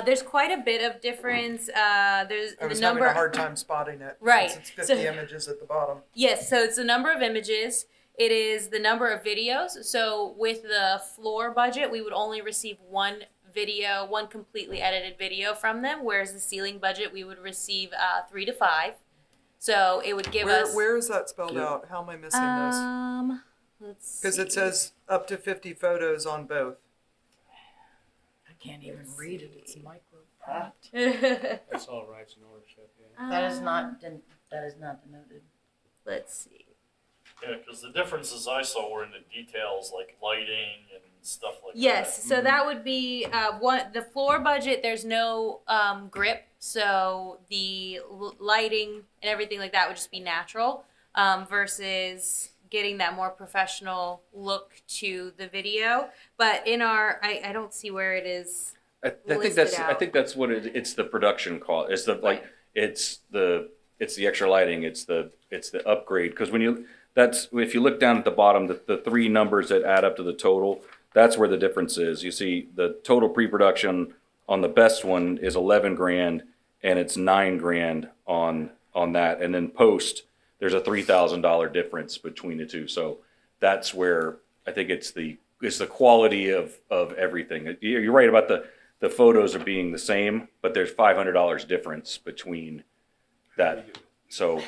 There's quite a bit of difference. There's I was the number. having a hard time spotting it. Right. Since it's 50 images at the bottom. Yes, so it's the number of images. It is the number of videos. So with the floor budget, we would only receive one completely edited video from them, whereas the ceiling budget, we would receive 3 to 5. So it would give us. Where is that spelled out? How am I missing this? Let's Because it see. says up to 50 photos on both. I can't even read it. It's micro. That's all rights and ownership. Yeah. That is not denoted. Let's see. Yeah, because the differences I saw were in the details like lighting and stuff like that. Yes, so that would be the floor budget. There's no grip, so the lighting and everything like that would just be natural versus getting that more professional look to the video. But in our, I don't see where it is. I think that's what it's the production cost. It's it's the extra lighting. It's the upgrade, because if you look down at the bottom, the 3 numbers that add up to the total, that's where the difference is. You see the total pre-production on the best one is $11,000, and it's $9,000 on on that, and then post, there's a $3,000 difference between the two. So that's where I think it's the quality of everything. You're right about the photos are being the same, but there's $500 difference between that. So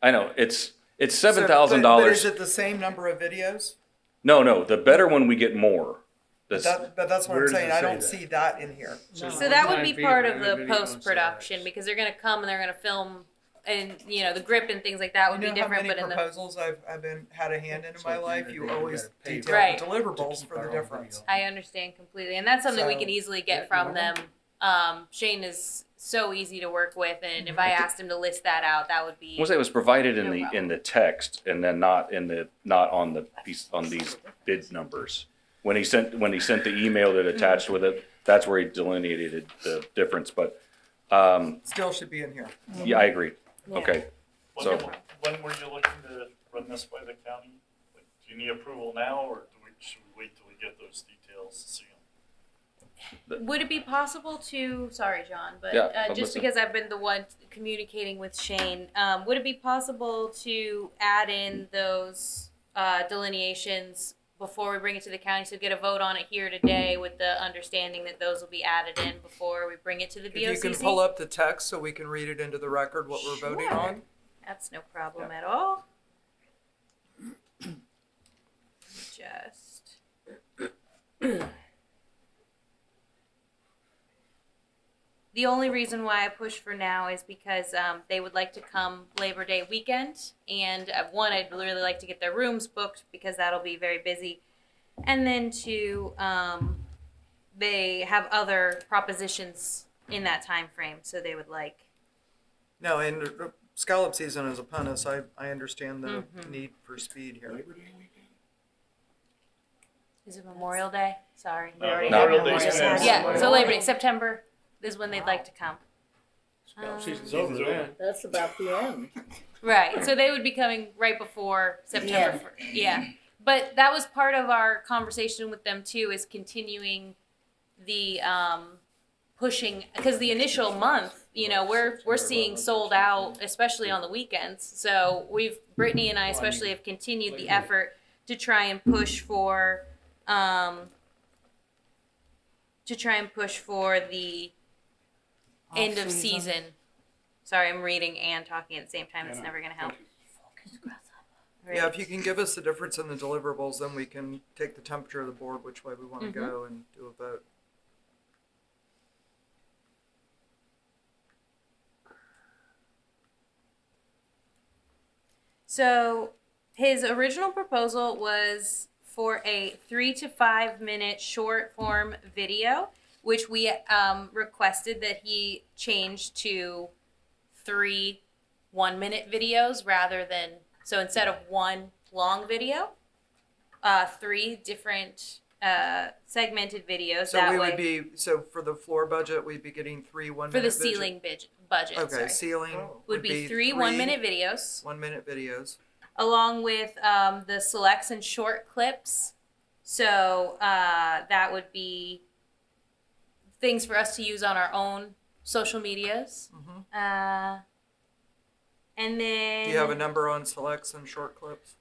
I know it's But $7,000. is it the same number of videos? No, the better one we get more. But that's what Where I'm does saying. it I say don't that? see that in here. So that would be One-time fee part for of any the video and post-production, sales. because they're gonna come and they're gonna film, and the grip and things like that would You be know how different, many but in the. proposals I've been had a hand in So my at the end life? of the You day, we always gotta pay detail Right. the to deliverables keep for our the own difference. video. I understand completely, and that's something we So- can easily get Yeah, from you them. Shane is so easy to work with, and if I asked him to list that out, that would be. I was say it was provided in No the problem. text, and then not on the piece on these bid numbers. When he sent the email that attached with it, that's where he delineated the difference. But Still should be in here. yeah, I agree. Yeah. Okay, so When were you looking to run this by the county? Like, do you need approval now, or should we wait till we get those details to see them? Would it be possible to, sorry, John, but Yeah, I'm just listening. because I've been the one communicating with Shane, would it be possible to add in those delineations before we bring it to the county? So get a vote on it here today with the understanding that those will be added in before we bring it to the If you BOCC? can pull up the text so we can read it into the record what we're voting Sure. on. That's no problem at all. Just. The only reason why I push for now is because they would like to come Labor Day weekend, and one, I'd really like to get their rooms booked because that'll be very busy, and then two, they have other propositions in that time frame, so they would like. No, and scallop season is upon us. I understand the Mhm. need for speed here. Is it Memorial Day? Sorry. No, already Memorial have Day's Memorial passed. Day. Yeah, so Labor Day, September is when they'd like to come. Scallop season's Season's over over. then. That's about the end. Right, so they would be coming right before September. Yeah. 1st. Yeah, but that was part of our conversation with them too, is continuing the pushing, because the initial month, we're seeing sold out, especially on the weekends. So Brittany and I especially have continued the effort to try and push for the end of season. Sorry, I'm reading and talking at the same time. It's never going to help. Yeah, if you can give us the difference in the deliverables, then we can take the temperature of the board, which way we want to go, and do a vote. So his original proposal was for a 3 to 5 minute short form video, which we requested that he change to 3 1-minute videos rather than, so instead of 1 long video, 3 different segmented videos. So that we way, would be, so for the floor budget, we'd be getting 3 1 for minute the ceiling budget. Okay, sorry, ceiling would be 3 1-minute videos. 1 minute videos. Along with the selects and short clips. So that would be things for us to use on our own social medias. And then Do you have a number on selects and short clips?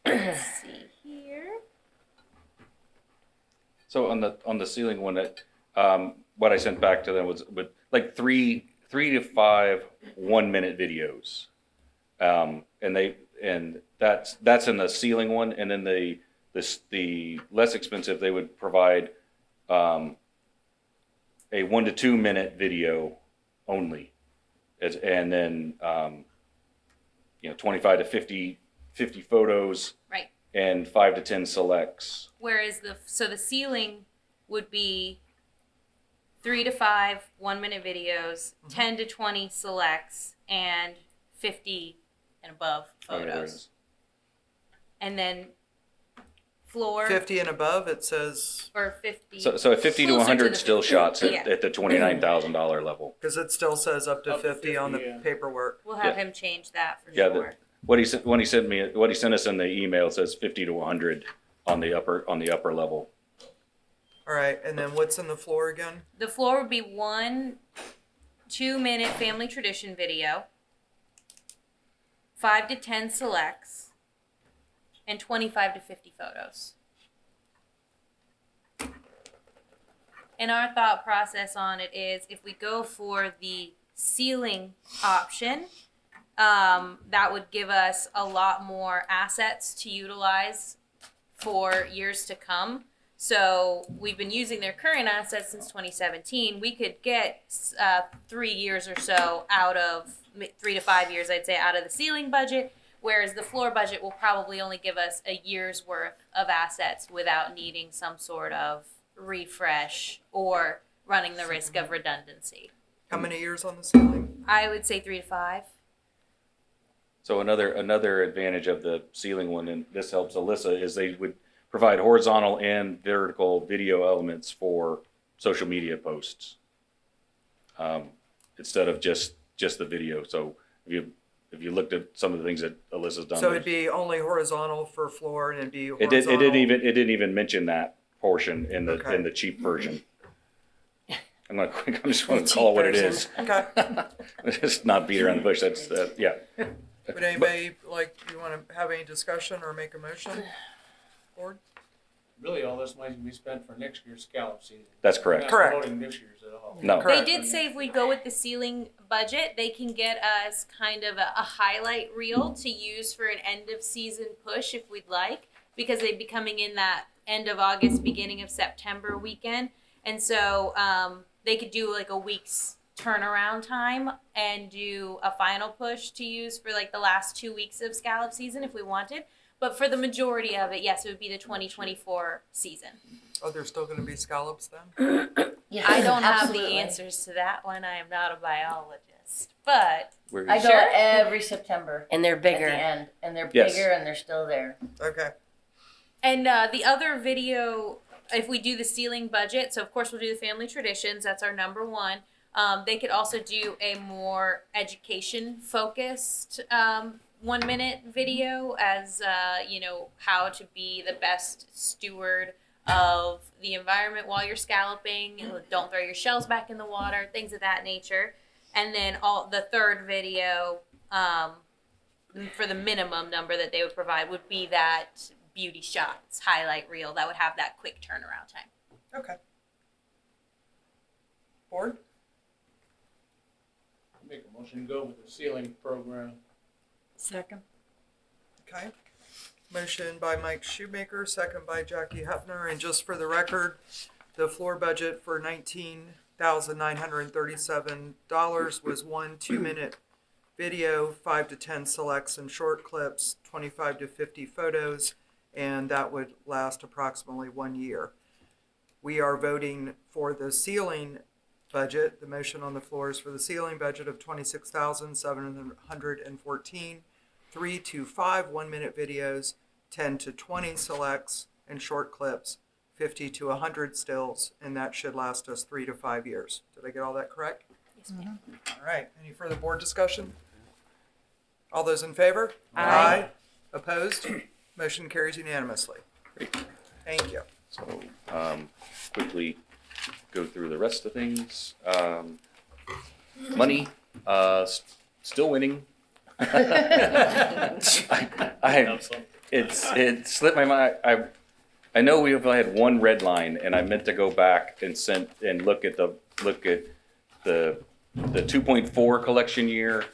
let's see here. So on the ceiling one, what I sent back to them was like three to 5 1-minute videos, and that's in the ceiling one, and then the less expensive they would provide a 1 to 2 minute video only, and then 25 to 50 photos, Right. and 5 to 10 selects. Whereas the ceiling would be 3 to 5 1-minute videos, 10 to 20 selects, and 50 and above photos. And then floor 50 and above, it says, or 50. So at 50 to closer 100 the- still shots yeah. at the $29,000 level. because it still says up to Up to 50 on the 50, yeah. paperwork. We'll have him change that for Yeah, sure. What he sent us in the email says 50 to 100 on the upper level. All right, and then what's in the floor again? The floor would be 1 2-minute family tradition video, 5 to 10 selects, and 25 to 50 photos. And our thought process on it is if we go for the ceiling option, that would give us a lot more assets to utilize for years to come. So we've been using their current assets since 2017. We could get 3 years or so out of 3 to 5 years, I'd say, out of the ceiling budget, whereas the floor budget will probably only give us a year's worth of assets without needing some sort of refresh or running the risk of redundancy. How many years on the ceiling? I would say 3 to 5. So another advantage of the ceiling one, and this helps Alyssa, is they would provide horizontal and vertical video elements for social media posts, instead of just the video. So if you looked at some of the things that Alyssa's done, So it'd be only horizontal for floor, and it'd be it horizontal. didn't even mention that portion in the Okay. in the cheap version. I'm just going to call it what it is. Okay. Just not beat around the bush. That's yeah. Would anybody you want to have any discussion or make a motion? Board? Really, all this money can be spent for next year's scallop season. That's correct. We're not Correct. promoting this year's at all. No. Correct. They did say if we go with the ceiling budget, they can get us kind of a highlight reel to use for an end of season push if we'd like, because they'd be coming in that end of August, beginning of September weekend. And so they could do like a week's turnaround time and do a final push to use for like the last 2 weeks of scallop season if we wanted. But for the majority of it, yes, it would be the 2024 season. Oh, there's still going to be scallops then? Yeah, I don't have the absolutely. answers to that one. I am not a biologist. But I go Sure. every September And they're at bigger. the end, and they're Yes. bigger and they're still there. Okay. And the other video, if we do the ceiling budget, so of course we'll do the family traditions. That's our number one. They could also do a more education focused 1 minute video as, how to be the best steward of the environment while you're scalloping. Don't throw your shells back in the water, things of that nature. And then the third video, for the minimum number that they would provide would be that beauty shots highlight reel that would have that quick turnaround time. Okay. Board? Make a motion to go with the ceiling program. Second. Okay. Motion by Mike Shoemaker, second by Jackie Hefner. And just for the record, the floor budget for $19,937 was 1 2-minute video, 5 to 10 selects and short clips, 25 to 50 photos, and that would last approximately 1 year. We are voting for the ceiling budget. The motion on the floor is for the ceiling budget of $26,714, 3 to 5 1-minute videos, 10 to 20 selects and short clips, 50 to 100 stills, and that should last us 3 to 5 years. Did I get all that correct? Yes, ma'am. All right. Any further board discussion? All those in favor? Aye. Opposed? Motion carries unanimously. Great. Thank you. So quickly go through the rest of things. Money, still winning. It slipped my mind. I know we have had one red line, and I meant to go back and look at the 2.4 collection year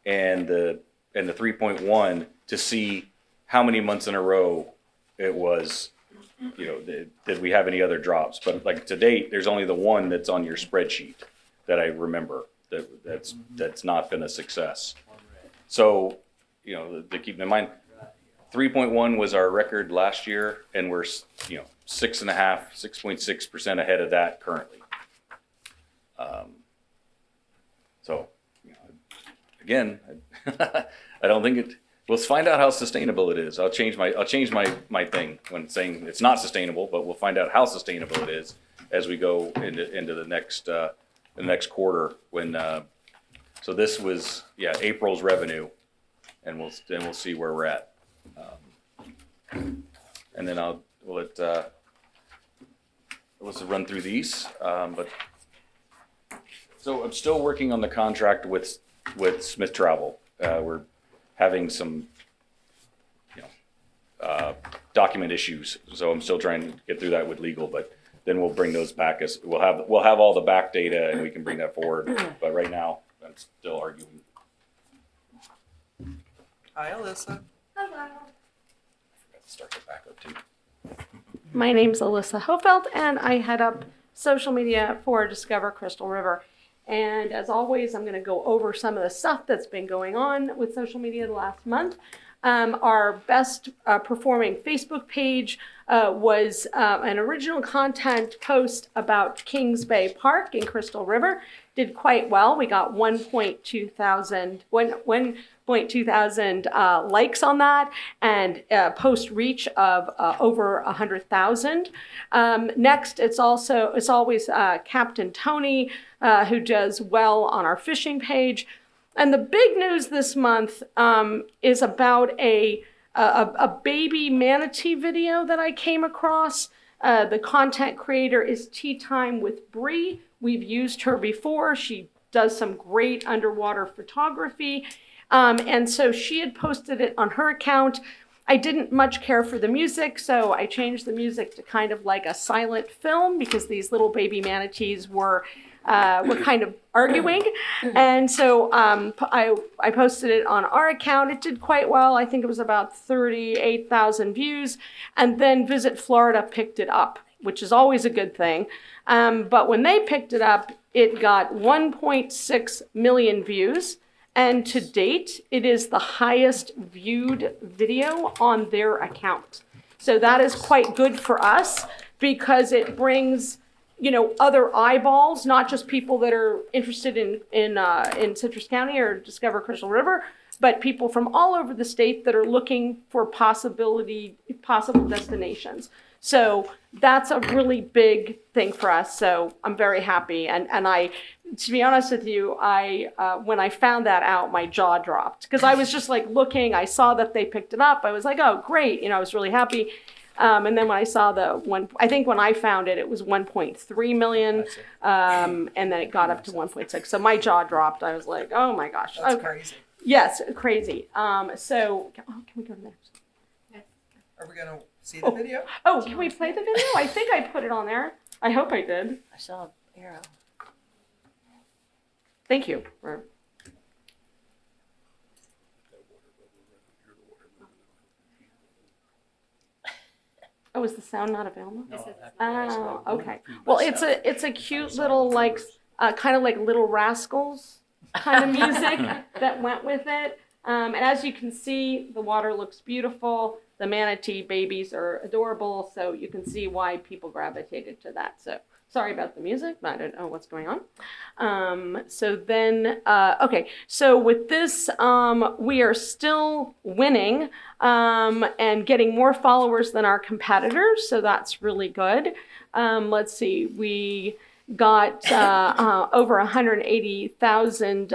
and the 3.1 to see how many months in a row it was. Did we have any other drops? But like to date, there's only the one that's on your spreadsheet that I remember that's not been a success. So, to keep in mind, 3.1 was our record last year, and we're 6.6% ahead of that currently. Again, I don't think it. We'll find out how sustainable it is. I'll change my thing when saying it's not sustainable, but we'll find out how sustainable it is as we go into the next quarter. So this was April's revenue, and we'll see where we're at. And then let's run through these. So I'm still working on the contract with Smith Travel. having some, document issues. So I'm still trying to get through that with legal, but then we'll bring those back as we'll have all the back data and we can bring that forward. But right now, I'm still arguing. Hi, Alyssa. Hello. I forgot to start the back up too. My name's Alyssa Hofeld, and I head up social media for Discover Crystal River. And as always, I'm going to go over some of the stuff that's been going on with social media the last month. Our best performing Facebook page was an original content post about Kings Bay Park in Crystal River. Did quite well. We got 1.2 thousand likes on that, and post reach of over 100,000. Next, it's always Captain Tony who does well on our fishing page. And the big news this month is about a baby manatee video that I came across. The content creator is Tea Time with Bree. We've used her before. She does some great underwater photography. And so she had posted it on her account. I didn't much care for the music, so I changed the music to kind of like a silent film because these little baby manatees were kind of arguing. And so I posted it on our account. It did quite well. I think it was about 38,000 views. And then Visit Florida picked it up, which is always a good thing. But when they picked it up, it got 1.6 million views. And to date, it is the highest viewed video on their account. So that is quite good for us because it brings other eyeballs, not just people that are interested in Citrus County or Discover Crystal River, but people from all over the state that are looking for possible destinations. So that's a really big thing for us. So I'm very happy. And I, to be honest with you, when I found that out, my jaw dropped because I was just like looking, I saw that they picked it up. I was like, oh, great. I was really happy. And then when I saw I think when I found it, it was 1.3 million. And then it got up to 1.6. So my jaw dropped. I was like, oh my gosh. That's crazy. Yes, crazy. So, can we go to the next? Are we going to see the video? Oh, can we play the video? I think I put it on there. I hope I did. I saw an arrow. Thank you. Oh, is the sound not available? Oh, okay. Well, it's a cute little kind of like Little Rascals kind of music that went with it. And as you can see, the water looks beautiful. The manatee babies are adorable, so you can see why people gravitated to that. So sorry about the music, but I don't know what's going on. So then, okay, so with this, we are still winning and getting more followers than our competitors, so that's really good. Let's see, we got over 180,000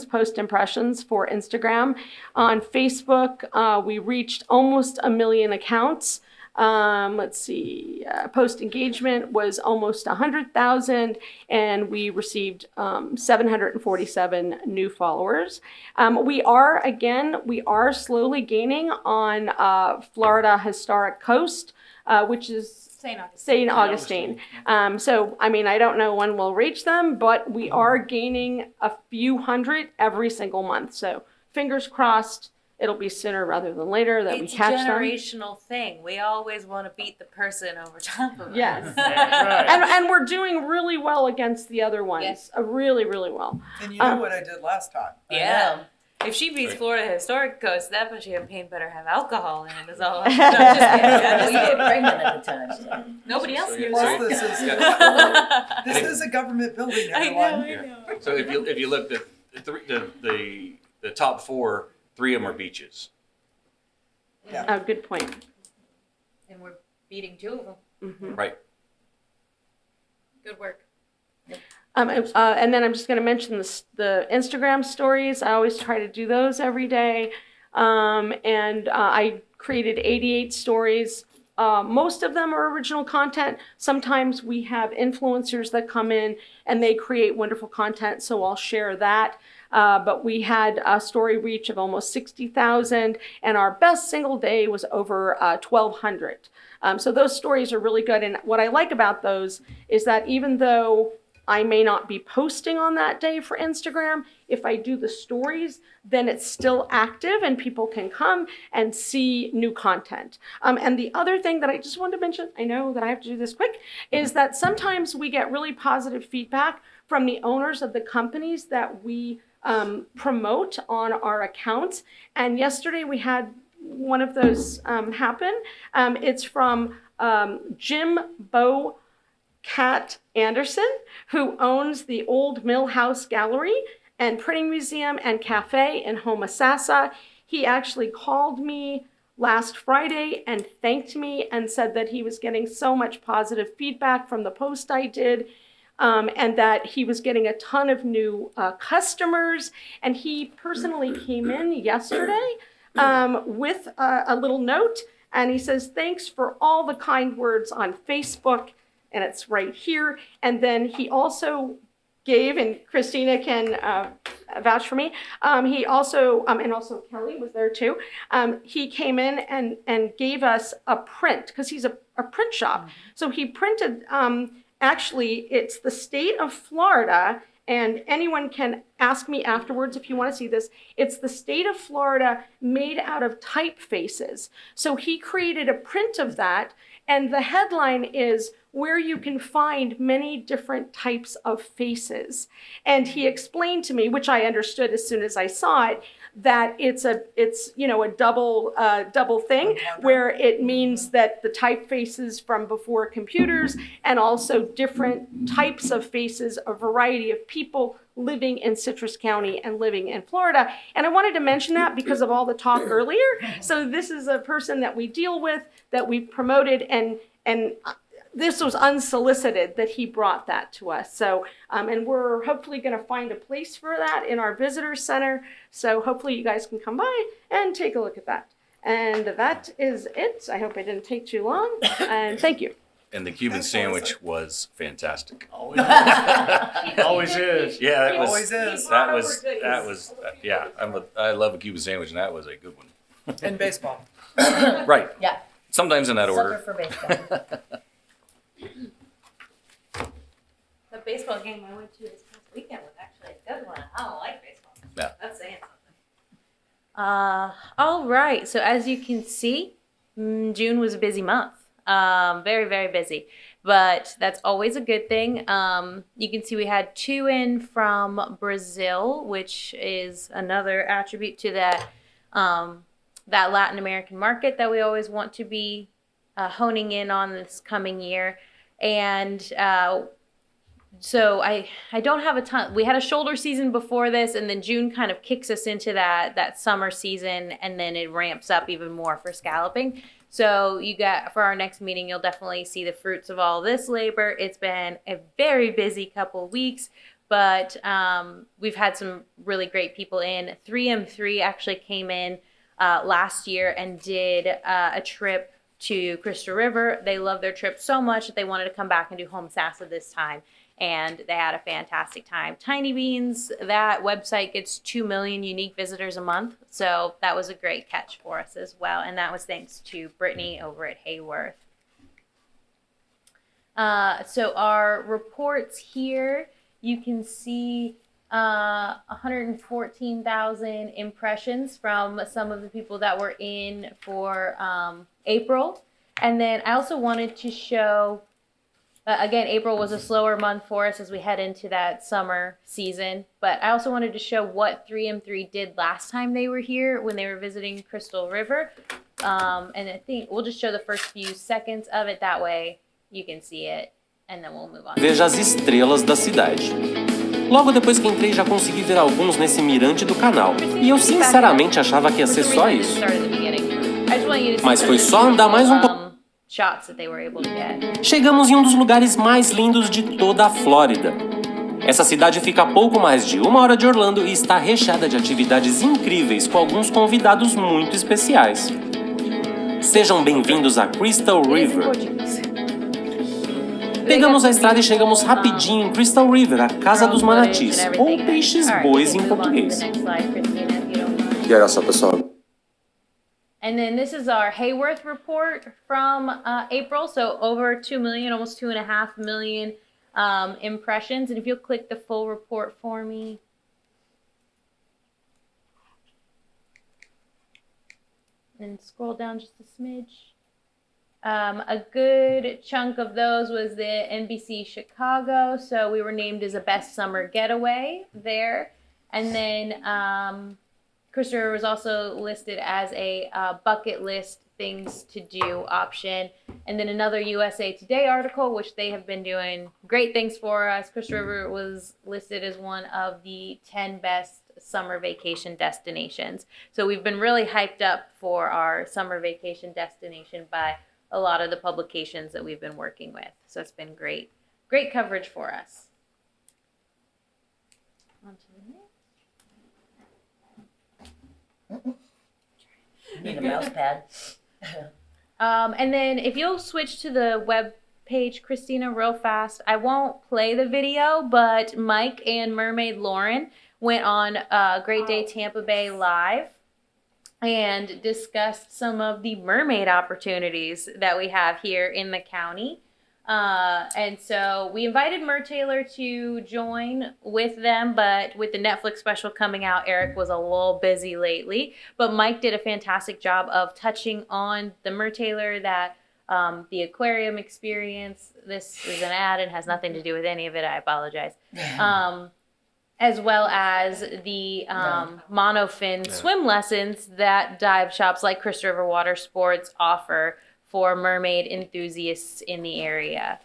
post impressions for Instagram. On Facebook, we reached almost 1 million accounts. Let's see, post engagement was almost 100,000, and we received 747 new followers. We are slowly gaining on Florida Historic Coast, which is St. Augustine. So, I mean, I don't know when we'll reach them, but we are gaining a few hundred every single month. So, fingers crossed, it'll be sooner rather than later that we catch them. It's a generational thing. We always want to beat the person over top of us. Yes. Right. And we're doing really well against the other ones. Yes. Really, really well. And you know what I did last time. Yeah. If she beats Florida Historic Coast, that champagne better have alcohol in it. Is all. Well, you were pregnant at the time. So. Nobody else here. Plus, this is a government building, everyone. I know. So if you look at the top 4, 3 of them are beaches. Oh, good point. And we're beating 2 of them. Mm-hmm. Right. Good work. And then I'm just going to mention the Instagram stories. I always try to do those every day. And I created 88 stories Most of them are original content. Sometimes we have influencers that come in and they create wonderful content, so I'll share that. But we had a story reach of almost 60,000, and our best single day was over 1,200. So those stories are really good. And what I like about those is that even though I may not be posting on that day for Instagram, if I do the stories, then it's still active and people can come and see new content. And the other thing that I just wanted to mention, I know that I have to do this quick, is that sometimes we get really positive feedback from the owners of the companies that we promote on our accounts. And yesterday we had one of those happen. It's from Jim Bow Cat Anderson, who owns the Old Mill House Gallery and Printing Museum and Cafe in Homosassa. He actually called me last Friday and thanked me and said that he was getting so much positive feedback from the post I did, and that he was getting a ton of new customers. And he personally came in yesterday with a little note, and he says, "Thanks for all the kind words on Facebook," and it's right here. And then he also gave, and Christina can vouch for me, he also, and also Kelly was there too, he came in and gave us a print, because he's a print shop. So he printed, actually, it's the state of Florida, and anyone can ask me afterwards if you want to see this. It's the state of Florida made out of typefaces. So he created a print of that, and the headline is "Where you can find many different types of faces." And he explained to me, which I understood as soon as I saw it, that it's a double thing, where it means that the typefaces from before computers, and also different types of faces, a variety of people living in Citrus County and living in Florida. And I wanted to mention that because of all the talk earlier. So this is a person that we deal with, that we've promoted, and this was unsolicited that he brought that to us. So, and we're hopefully going to find a place for that in our visitor center. So hopefully you guys can come by and take a look at that. And that is it. I hope I didn't take too long. And thank you. And the Cuban sandwich was fantastic. Always, always is. Yeah, that was. Always is. That was. Yeah, I love a Cuban sandwich, and that was a good one. In baseball. Right. Yeah. Sometimes in that Sucker order. for baseball. The baseball game I went to this past weekend was actually a good one. I don't like baseball. Yeah. That's saying something. All right. So as you can see, June was a busy month. Very, very busy. But that's always a good thing. You can see we had 2 in from Brazil, which is another attribute to that that Latin American market that we always want to be honing in on this coming year. And so I don't have a ton. We had a shoulder season before this, and then June kind of kicks us into that summer season, and then it ramps up even more for scalloping. So you got, for our next meeting, you'll definitely see the fruits of all this labor. It's been a very busy couple of weeks, but we've had some really great people in. 3M3 actually came in last year and did a trip to Crystal River. They loved their trip so much that they wanted to come back and do Homosassa this time, and they had a fantastic time. Tiny Beans, that website gets 2 million unique visitors a month, so that was a great catch for us as well, and that was thanks to Brittany over at Hayworth. So our reports here, you can see 114,000 impressions from some of the people that were in for April. And then I also wanted to show, again, April was a slower month for us as we head into that summer season. But I also wanted to show what 3M3 did last time they were here when they were visiting Crystal River. And I think we'll just show the first few seconds of it. That way you can see it, and then we'll move on. Veja as estrelas da cidade. Logo depois que entrei, já consegui ver alguns nesse mirante do canal. E eu sinceramente achava que ia ser só isso. Mas foi só andar mais um pouco. Chegamos em um dos lugares mais lindos de toda a Flórida. Essa cidade fica a pouco mais de 1 hora de Orlando e está recheada de atividades incríveis com alguns convidados muito especiais. Sejam bem-vindos a Crystal It is in River. Portuguese. Pegamos a estrada e chegamos rapidinho em Crystal River, a Casa dos Manatis, ou Peixes Bois em português. E olha só, pessoal. And then this is our Hayworth report from April. So over 2 million, almost 2.5 million impressions. And if you'll click the full report for me. And scroll down just a smidge. A good chunk of those was the NBC Chicago. So we were named as a best summer getaway there. And then Christopher was also listed as a bucket list things to do option. And then another USA Today article, which they have been doing great things for us. Crystal River was listed as one of the 10 best summer vacation destinations. So we've been really hyped up for our summer vacation destination by a lot of the publications that we've been working with. So it's been great coverage for us. On to the next. Need a mouse pad. And then if you'll switch to the web page, Christina, real fast. I won't play the video, but Mike and Mermaid Lauren went on Great Day Tampa Bay Live and discussed some of the mermaid opportunities that we have here in the county. And so we invited Mer Taylor to join with them, but with the Netflix special coming out, Eric was a little busy lately. But Mike did a fantastic job of touching on the Mer Taylor, that the aquarium experience. This is an ad and has nothing to do with any of it. I apologize. As well as the monofin swim lessons that dive shops like Crystal River Water Sports offer for mermaid enthusiasts in the area.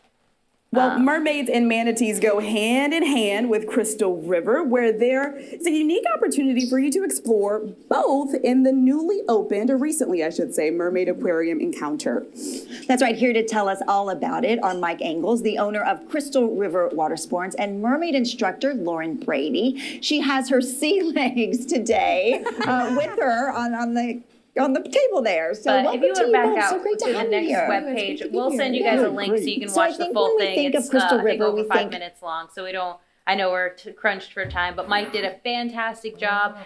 Well, mermaids and manatees go hand in hand with Crystal River, where there is a unique opportunity for you to explore both in the newly opened, or recently I should say, Mermaid Aquarium Encounter. That's right. Here to tell us all about it are Mike Engels, the owner of Crystal River Water Sports, and mermaid instructor Lauren Brady. She has her sea legs today with her on the table there. So but welcome if you to went back both. out So great to to the have next you here. webpage, we'll send you guys a link so you can So I watch the think full when we thing. think of It's Crystal I think River, over we 5 think- minutes long, so we don't. I know we're crunched for time, but Mike did a fantastic job.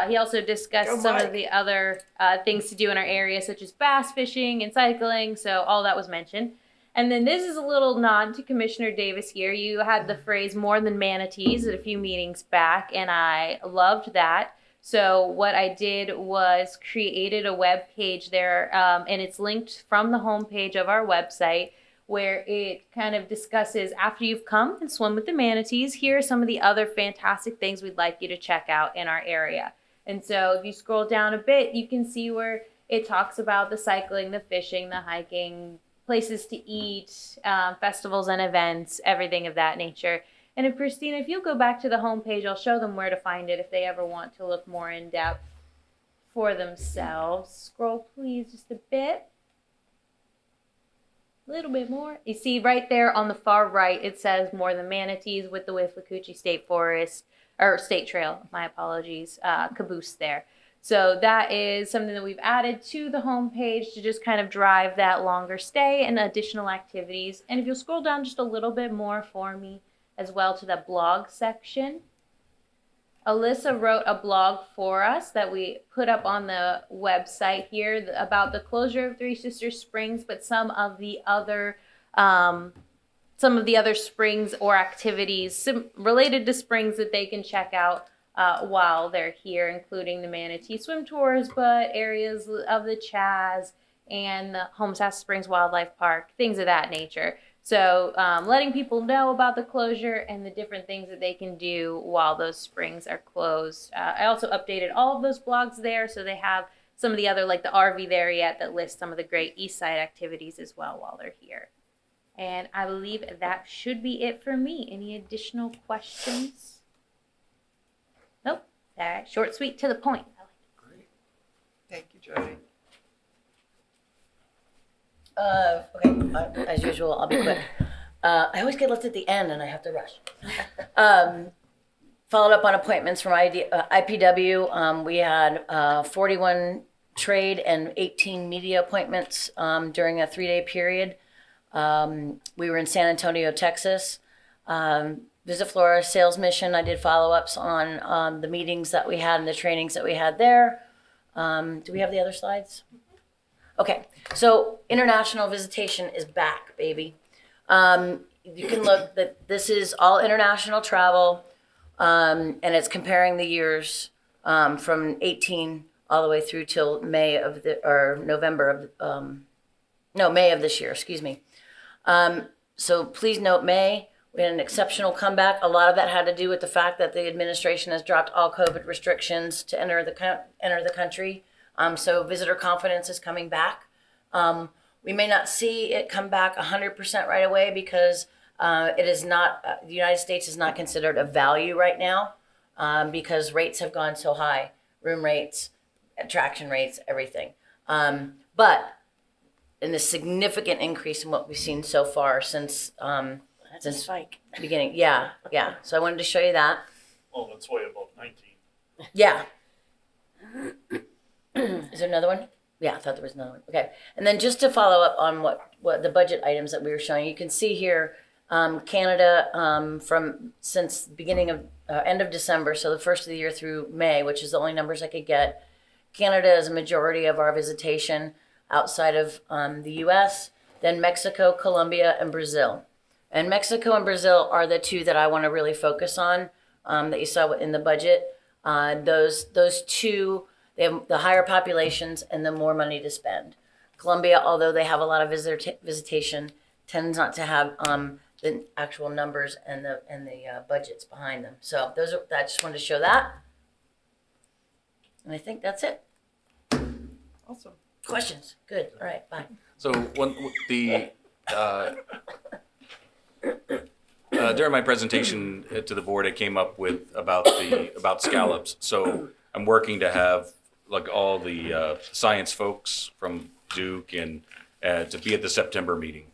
He also discussed some of the other things to do in our area, such as bass fishing and cycling. So all that was mentioned. And then this is a little nod to Commissioner Davis here. You had the phrase "more than manatees" at a few meetings back, and I loved that. So what I did was created a web page there, and it's linked from the homepage of our website, where it kind of discusses, after you've come and swum with the manatees, here are some of the other fantastic things we'd like you to check out in our area. And so if you scroll down a bit, you can see where it talks about the cycling, the fishing, the hiking, places to eat, festivals and events, everything of that nature. And if Christina, if you'll go back to the homepage, I'll show them where to find it if they ever want to look more in depth for themselves. Scroll please just a bit. A little bit more. You see right there on the far right, it says "more than manatees" with the Withlacoochee State Forest, or State Trail, my apologies, caboose there. So that is something that we've added to the homepage to just kind of drive that longer stay and additional activities. And if you'll scroll down just a little bit more for me as well to the blog section. Alyssa wrote a blog for us that we put up on the website here about the closure of Three Sisters Springs, but some of the other springs or activities related to springs that they can check out while they're here, including the Manatee Swim Tours, but areas of the Chaz and the Homestead Springs Wildlife Park, things of that nature. So letting people know about the closure and the different things that they can do while those springs are closed. I also updated all of those blogs there, so they have some of the other, like the RV there yet, that lists some of the great East Side activities as well while they're here. And I believe that should be it for me. Any additional questions? Nope. All right. Short, sweet, to the point. Great. Thank you, Jody. Okay, as usual, I'll be quick. I always get left at the end and I have to rush. Followed up on appointments from IPW. We had 41 trade and 18 media appointments during a 3-day period. We were in San Antonio, Texas. Visit Flora sales mission. I did follow-ups on the meetings that we had and the trainings that we had there. Do we have the other slides? Okay, so international visitation is back, baby. You can look that this is all international travel, and it's comparing the years from 18 all the way through till May of this year, excuse me. So please note May, we had an exceptional comeback. A lot of that had to do with the fact that the administration has dropped all COVID restrictions to enter the country. So visitor confidence is coming back. We may not see it come back 100% right away because it is not, the United States is not considered a value right now because rates have gone so high, room rates, attraction rates, everything. But in the significant increase in what we've seen so far since spike. Beginning. Yeah. So I wanted to show you that. Well, that's way above 19. Yeah. Is there another one? Yeah, I thought there was another one. Okay. And then just to follow up on what the budget items that we were showing, you can see here Canada since beginning of end of December, so the first of the year through May, which is the only numbers I could get. Canada is a majority of our visitation outside of the U.S., then Mexico, Colombia, and Brazil. And Mexico and Brazil are the two that I want to really focus on that you saw in the budget. Those two, they have the higher populations and the more money to spend. Colombia, although they have a lot of visitation, tends not to have the actual numbers and the budgets behind them. So I just wanted to show that. And I think that's it. Awesome. Questions? Good. All right. Bye. So during my presentation to the board, I came up with about scallops. So I'm working to have like all the science folks from Duke and to be at the September meeting.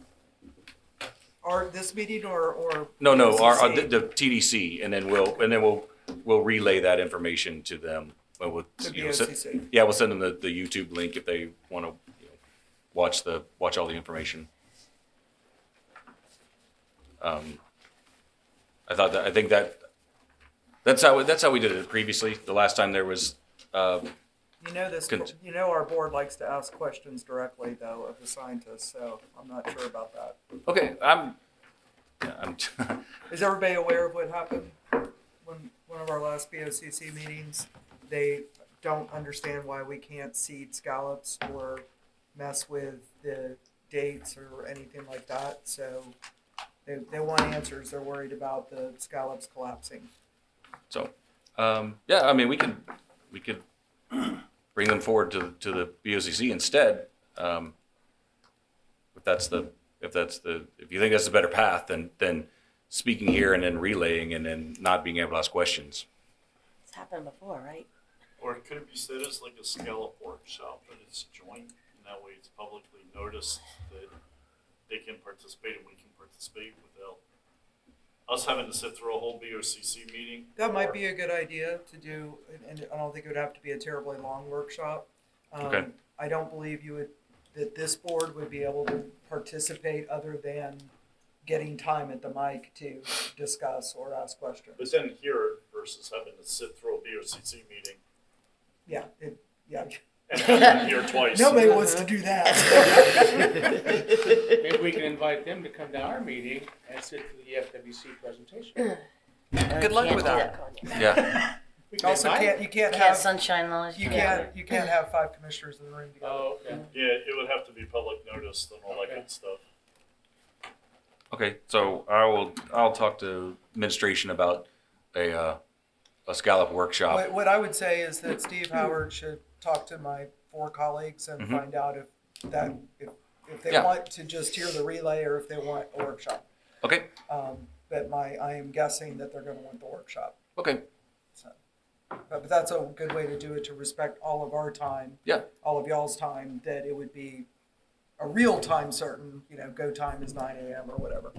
Or this meeting or No, TDC? the TDC, and then we'll relay that information to them. We'll, BOCC. we'll send them the YouTube link if they want to watch all the information. I think that's how we did it previously. The last time there was. Our board likes to ask questions directly though of the scientists, so I'm not sure about that. Okay, I'm. Is everybody aware of what happened when one of our last BOCC meetings? They don't understand why we can't seed scallops or mess with the dates or anything like that. So they want answers. They're worried about the scallops collapsing. So, I mean, we could bring them forward to the BOCC instead. If you think that's the better path than speaking here and then relaying and then not being able to ask questions. It's happened before, right? Or could it be said as like a scallop workshop, but it's joint, and that way it's publicly noticed that they can participate and we can participate without us having to sit through a whole BOCC meeting? That might be a good idea to do, and I don't think it would have to be a terribly long workshop. Okay. I don't believe that this board would be able to participate other than getting time at the mic to discuss or ask questions. But then here versus having to sit through a BOCC meeting Yeah. and having here twice. Nobody wants to do that. Maybe we can invite them to come to our meeting and sit through the FWC presentation. Good luck with that. Yeah. Also, you can't Yeah, have sunshine laws. you can't have 5 commissioners in the room together. Oh, okay. Yeah, it would have to be public notice and all that good stuff. Okay, so I'll talk to administration about a scallop workshop. What I would say is that Steve Howard should talk to my 4 colleagues and find out if they want to just hear the relay or if they want a workshop. Okay. But I am guessing that they're going to want the workshop. Okay. So, but that's a good way to do it, to respect all of our time. Yeah. All of y'all's time. That it would be a real time certain. Go time is 9 a.m. or whatever.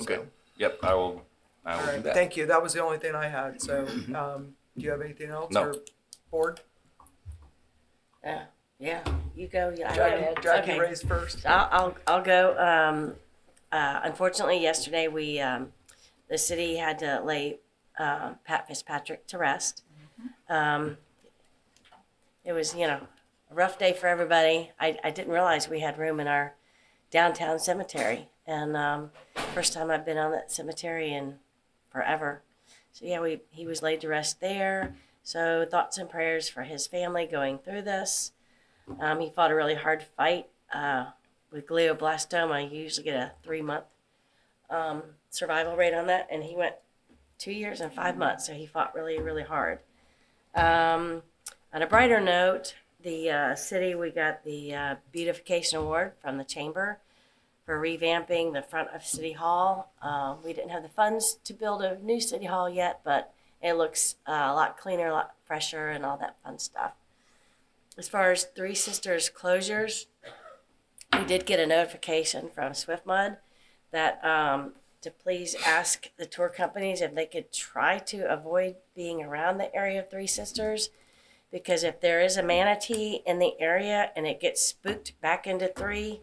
Okay. So. Yep. I will All do right. that. Thank you. That was the only thing I had. So, do you have anything else? No. Or board? Yeah, you go. Yeah, Jackie okay. raised first. I'll go. Unfortunately, yesterday the city had to lay Pat Fitzpatrick to rest. It was, a rough day for everybody. I didn't realize we had room in our downtown cemetery, and first time I've been on that cemetery in forever. So yeah, he was laid to rest there. So thoughts and prayers for his family going through this. He fought a really hard fight with glioblastoma. You usually get a 3-month survival rate on that, and he went 2 years and 5 months. So he fought really, really hard. On a brighter note, the city, we got the beautification award from the chamber for revamping the front of City Hall. We didn't have the funds to build a new City Hall yet, but it looks a lot cleaner, a lot fresher, and all that fun stuff. As far as Three Sisters closures, we did get a notification from SwiftMud that to please ask the tour companies if they could try to avoid being around the area of Three Sisters, because if there is a manatee in the area and it gets spooked back into 3,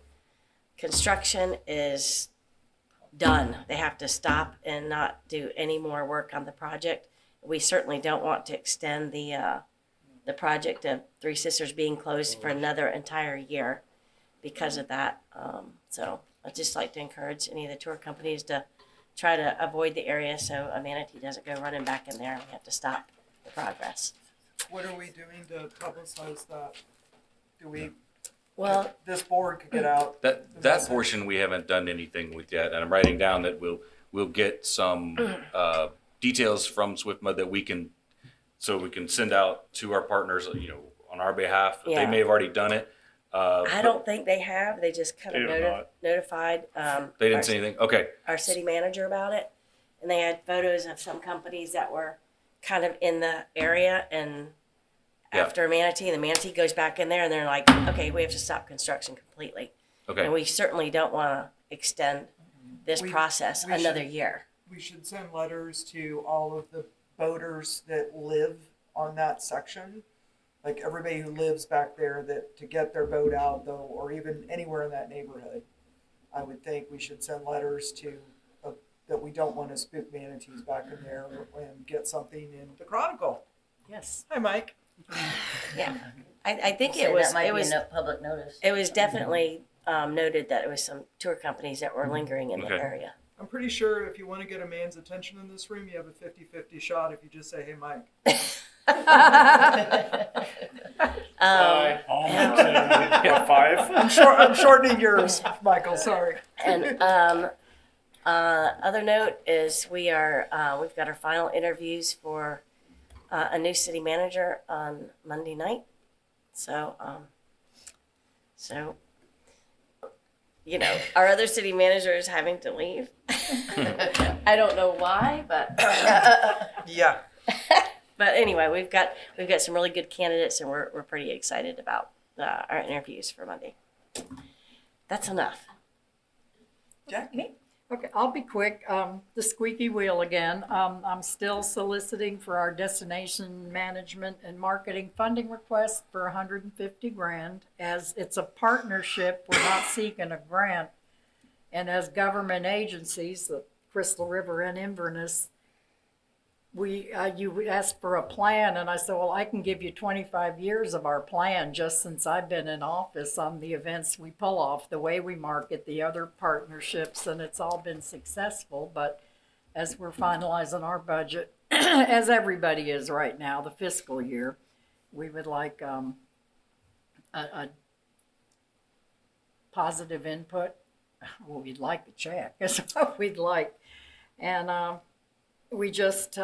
construction is done. They have to stop and not do any more work on the project. We certainly don't want to extend the project of Three Sisters being closed for another entire year because of that. So I'd just like to encourage any of the tour companies to try to avoid the area so a manatee doesn't go running back in there and we have to stop the progress. What are we doing to publicize that? Do we? Well, this board could get out. That portion we haven't done anything with yet, and I'm writing down that we'll get some details from SwiftMud that we can send out to our partners, on our behalf. Yeah. They may have already done it. I don't think they have. They just kind of notified. They didn't say anything? Okay. Our city manager about it. And they had photos of some companies that were kind of in the area, and after a manatee, the manatee goes back in there and they're like, okay, we have to stop construction completely. Okay. And we certainly don't want to extend this process another year. We should send letters to all of the boaters that live on that section. Like everybody who lives back there, that to get their boat out though, or even anywhere in that neighborhood, I would think we should send letters to that we don't want to spook manatees back in there and get something in the Chronicle. Yes. Hi, Mike. Yeah, I think So that might be a public notice. It was definitely noted that it was some tour companies that were lingering in the Okay. area. I'm pretty sure if you want to get a man's attention in this room, you have a 50-50 shot if you just say, hey, Mike. Yeah, 5. I'm shortening yours, Michael, sorry. And other note is we've got our final interviews for a new city manager on Monday night. So, our other city manager is having to leave. I don't know why, but Yeah. but anyway, we've got some really good candidates, and we're pretty excited about our interviews for Monday. That's enough. Jackie? Okay, I'll be quick. The squeaky wheel again. I'm still soliciting for our destination management and marketing funding request for $150,000. As it's a partnership, we're not seeking a grant. And as government agencies, the Crystal River and Inverness, you asked for a plan, and I said, well, I can give you 25 years of our plan just since I've been in office on the events we pull off, the way we market, the other partnerships, and it's all been successful. But as we're finalizing our budget, as everybody is right now, the fiscal year, we would like a positive input. Well, we'd like a check, is what we'd like. And we just,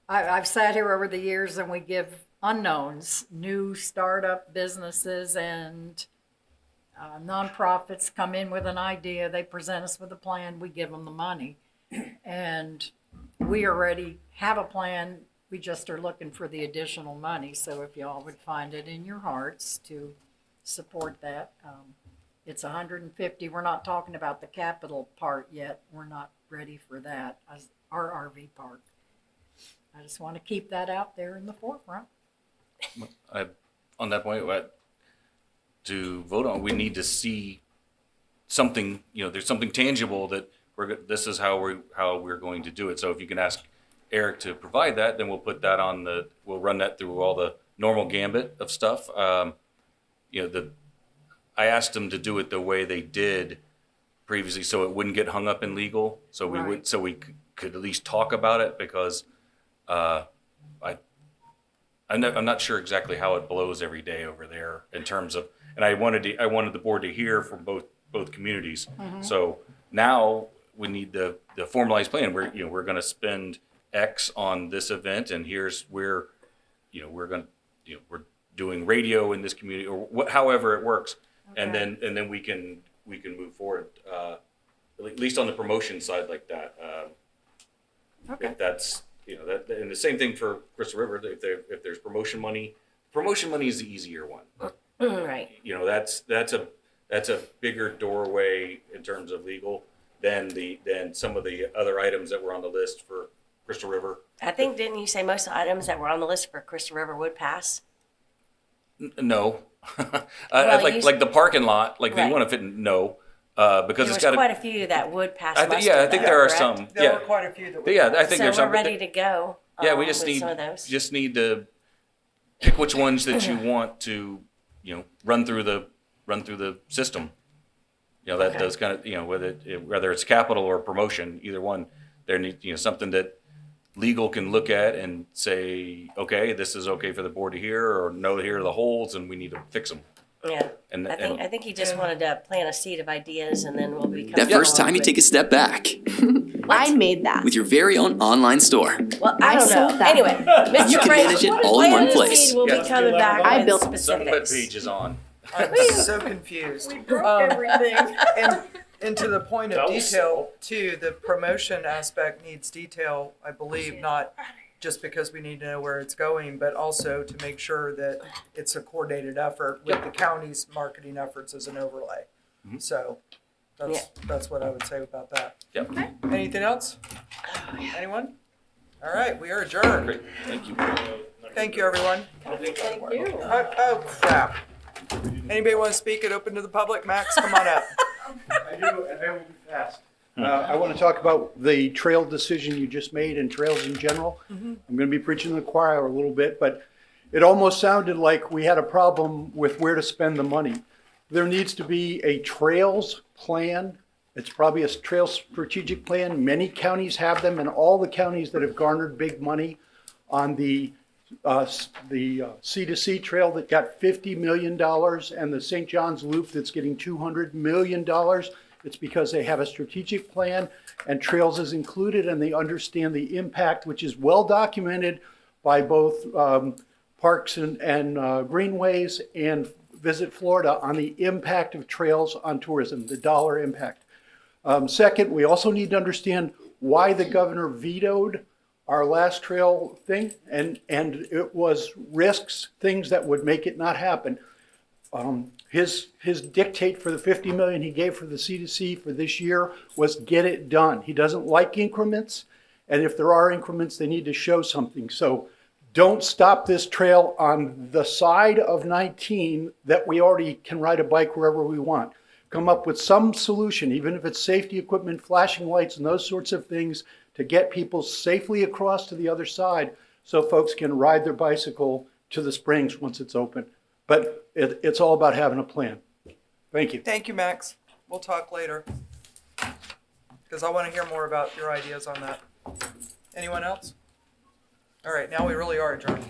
I've sat here over the years and we give unknowns, new startup businesses and nonprofits come in with an idea, they present us with a plan, we give them the money. And we already have a plan, we just are looking for the additional money. So if y'all would find it in your hearts to support that, it's 150. We're not talking about the capital part yet. We're not ready for that as our RV park. I just want to keep that out there in the forefront. on that point, to vote on, we need to see something, there's something tangible that this is how we're going to do it. So if you can ask Eric to provide that, then we'll put that we'll run that through all the normal gambit of stuff. I asked them to do it the way they did previously, so it wouldn't get hung up in legal. So we could at least talk about it, because I'm not sure exactly how it blows every day over there in terms of, and I wanted the board to hear from both communities. So now we need the formalized plan. We're going to spend X on this event, and here's where we're doing radio in this community, or however it works, and then we can move forward, at least on the promotion side like that. If that's that, and the same thing for Crystal River. If there's promotion money is the easier one. Right. That's a bigger doorway in terms of legal than some of the other items that were on the list for Crystal River. I think, didn't you say most of the items that were on the list for Crystal River would pass? No. Well, like the parking lot, they Right. want to fit in, no. Because there it's was got quite a few that would pass. I think there are correct? some. There were quite a few that were. Yeah, I think So there's we're some. ready to go. Yeah, we with some of those. need to pick which ones that you want to, run through the system. That does kind of, whether it's capital or promotion, either one, there needs, something that legal can look at and say, okay, this is okay for the board to hear, or no, here are the holes and we need to fix them. Yeah. And I think he just wanted to plant a seed of ideas, and then we'll be. That first time you take a step back I made that. with your very own online store. Well, I don't know. that. Anyway, Mr. You can Frank, manage it all in one plant the place. seed, We'll be coming back I with built Some specifics. pages on. I'm so confused. Everything. And to the point of That was- detail too, the promotion aspect needs detail, I believe, not just because we need to know where it's going, but also to make sure that it's a coordinated effort with the county's marketing efforts as an overlay. So that's what I would say about that. Yep. Anything else? Anyone? All right, we are adjourned. Great. Thank you. Thank you, everyone. Thank you. Oh, crap. Anybody want to speak it open to the public? Max, come on up. I do, and I will be fast. I want to talk about the trail decision you just made and trails in general. I'm going to be preaching to the choir a little bit, but it almost sounded like we had a problem with where to spend the money. There needs to be a trails plan. It's probably a trail strategic plan. Many counties have them, and all the counties that have garnered big money on the C2C trail that got $50 million and the St. John's Loop that's getting $200 million. It's because they have a strategic plan and trails is included, and they understand the impact, which is well documented by both Parks and Greenways and Visit Florida on the impact of trails on tourism, the dollar impact. Second, we also need to understand why the governor vetoed our last trail thing, and it was risks, things that would make it not happen. His dictate for the $50 million he gave for the C2C for this year was get it done. He doesn't like increments, and if there are increments, they need to show something. So don't stop this trail on the side of 19 that we already can ride a bike wherever we want. Come up with some solution, even if it's safety equipment, flashing lights, and those sorts of things, to get people safely across to the other side so folks can ride their bicycle to the springs once it's open. But it's all about having a plan. Thank you. Thank you, Max. We'll talk later. Because I want to hear more about your ideas on that. Anyone else? All right, now we really are adjourned.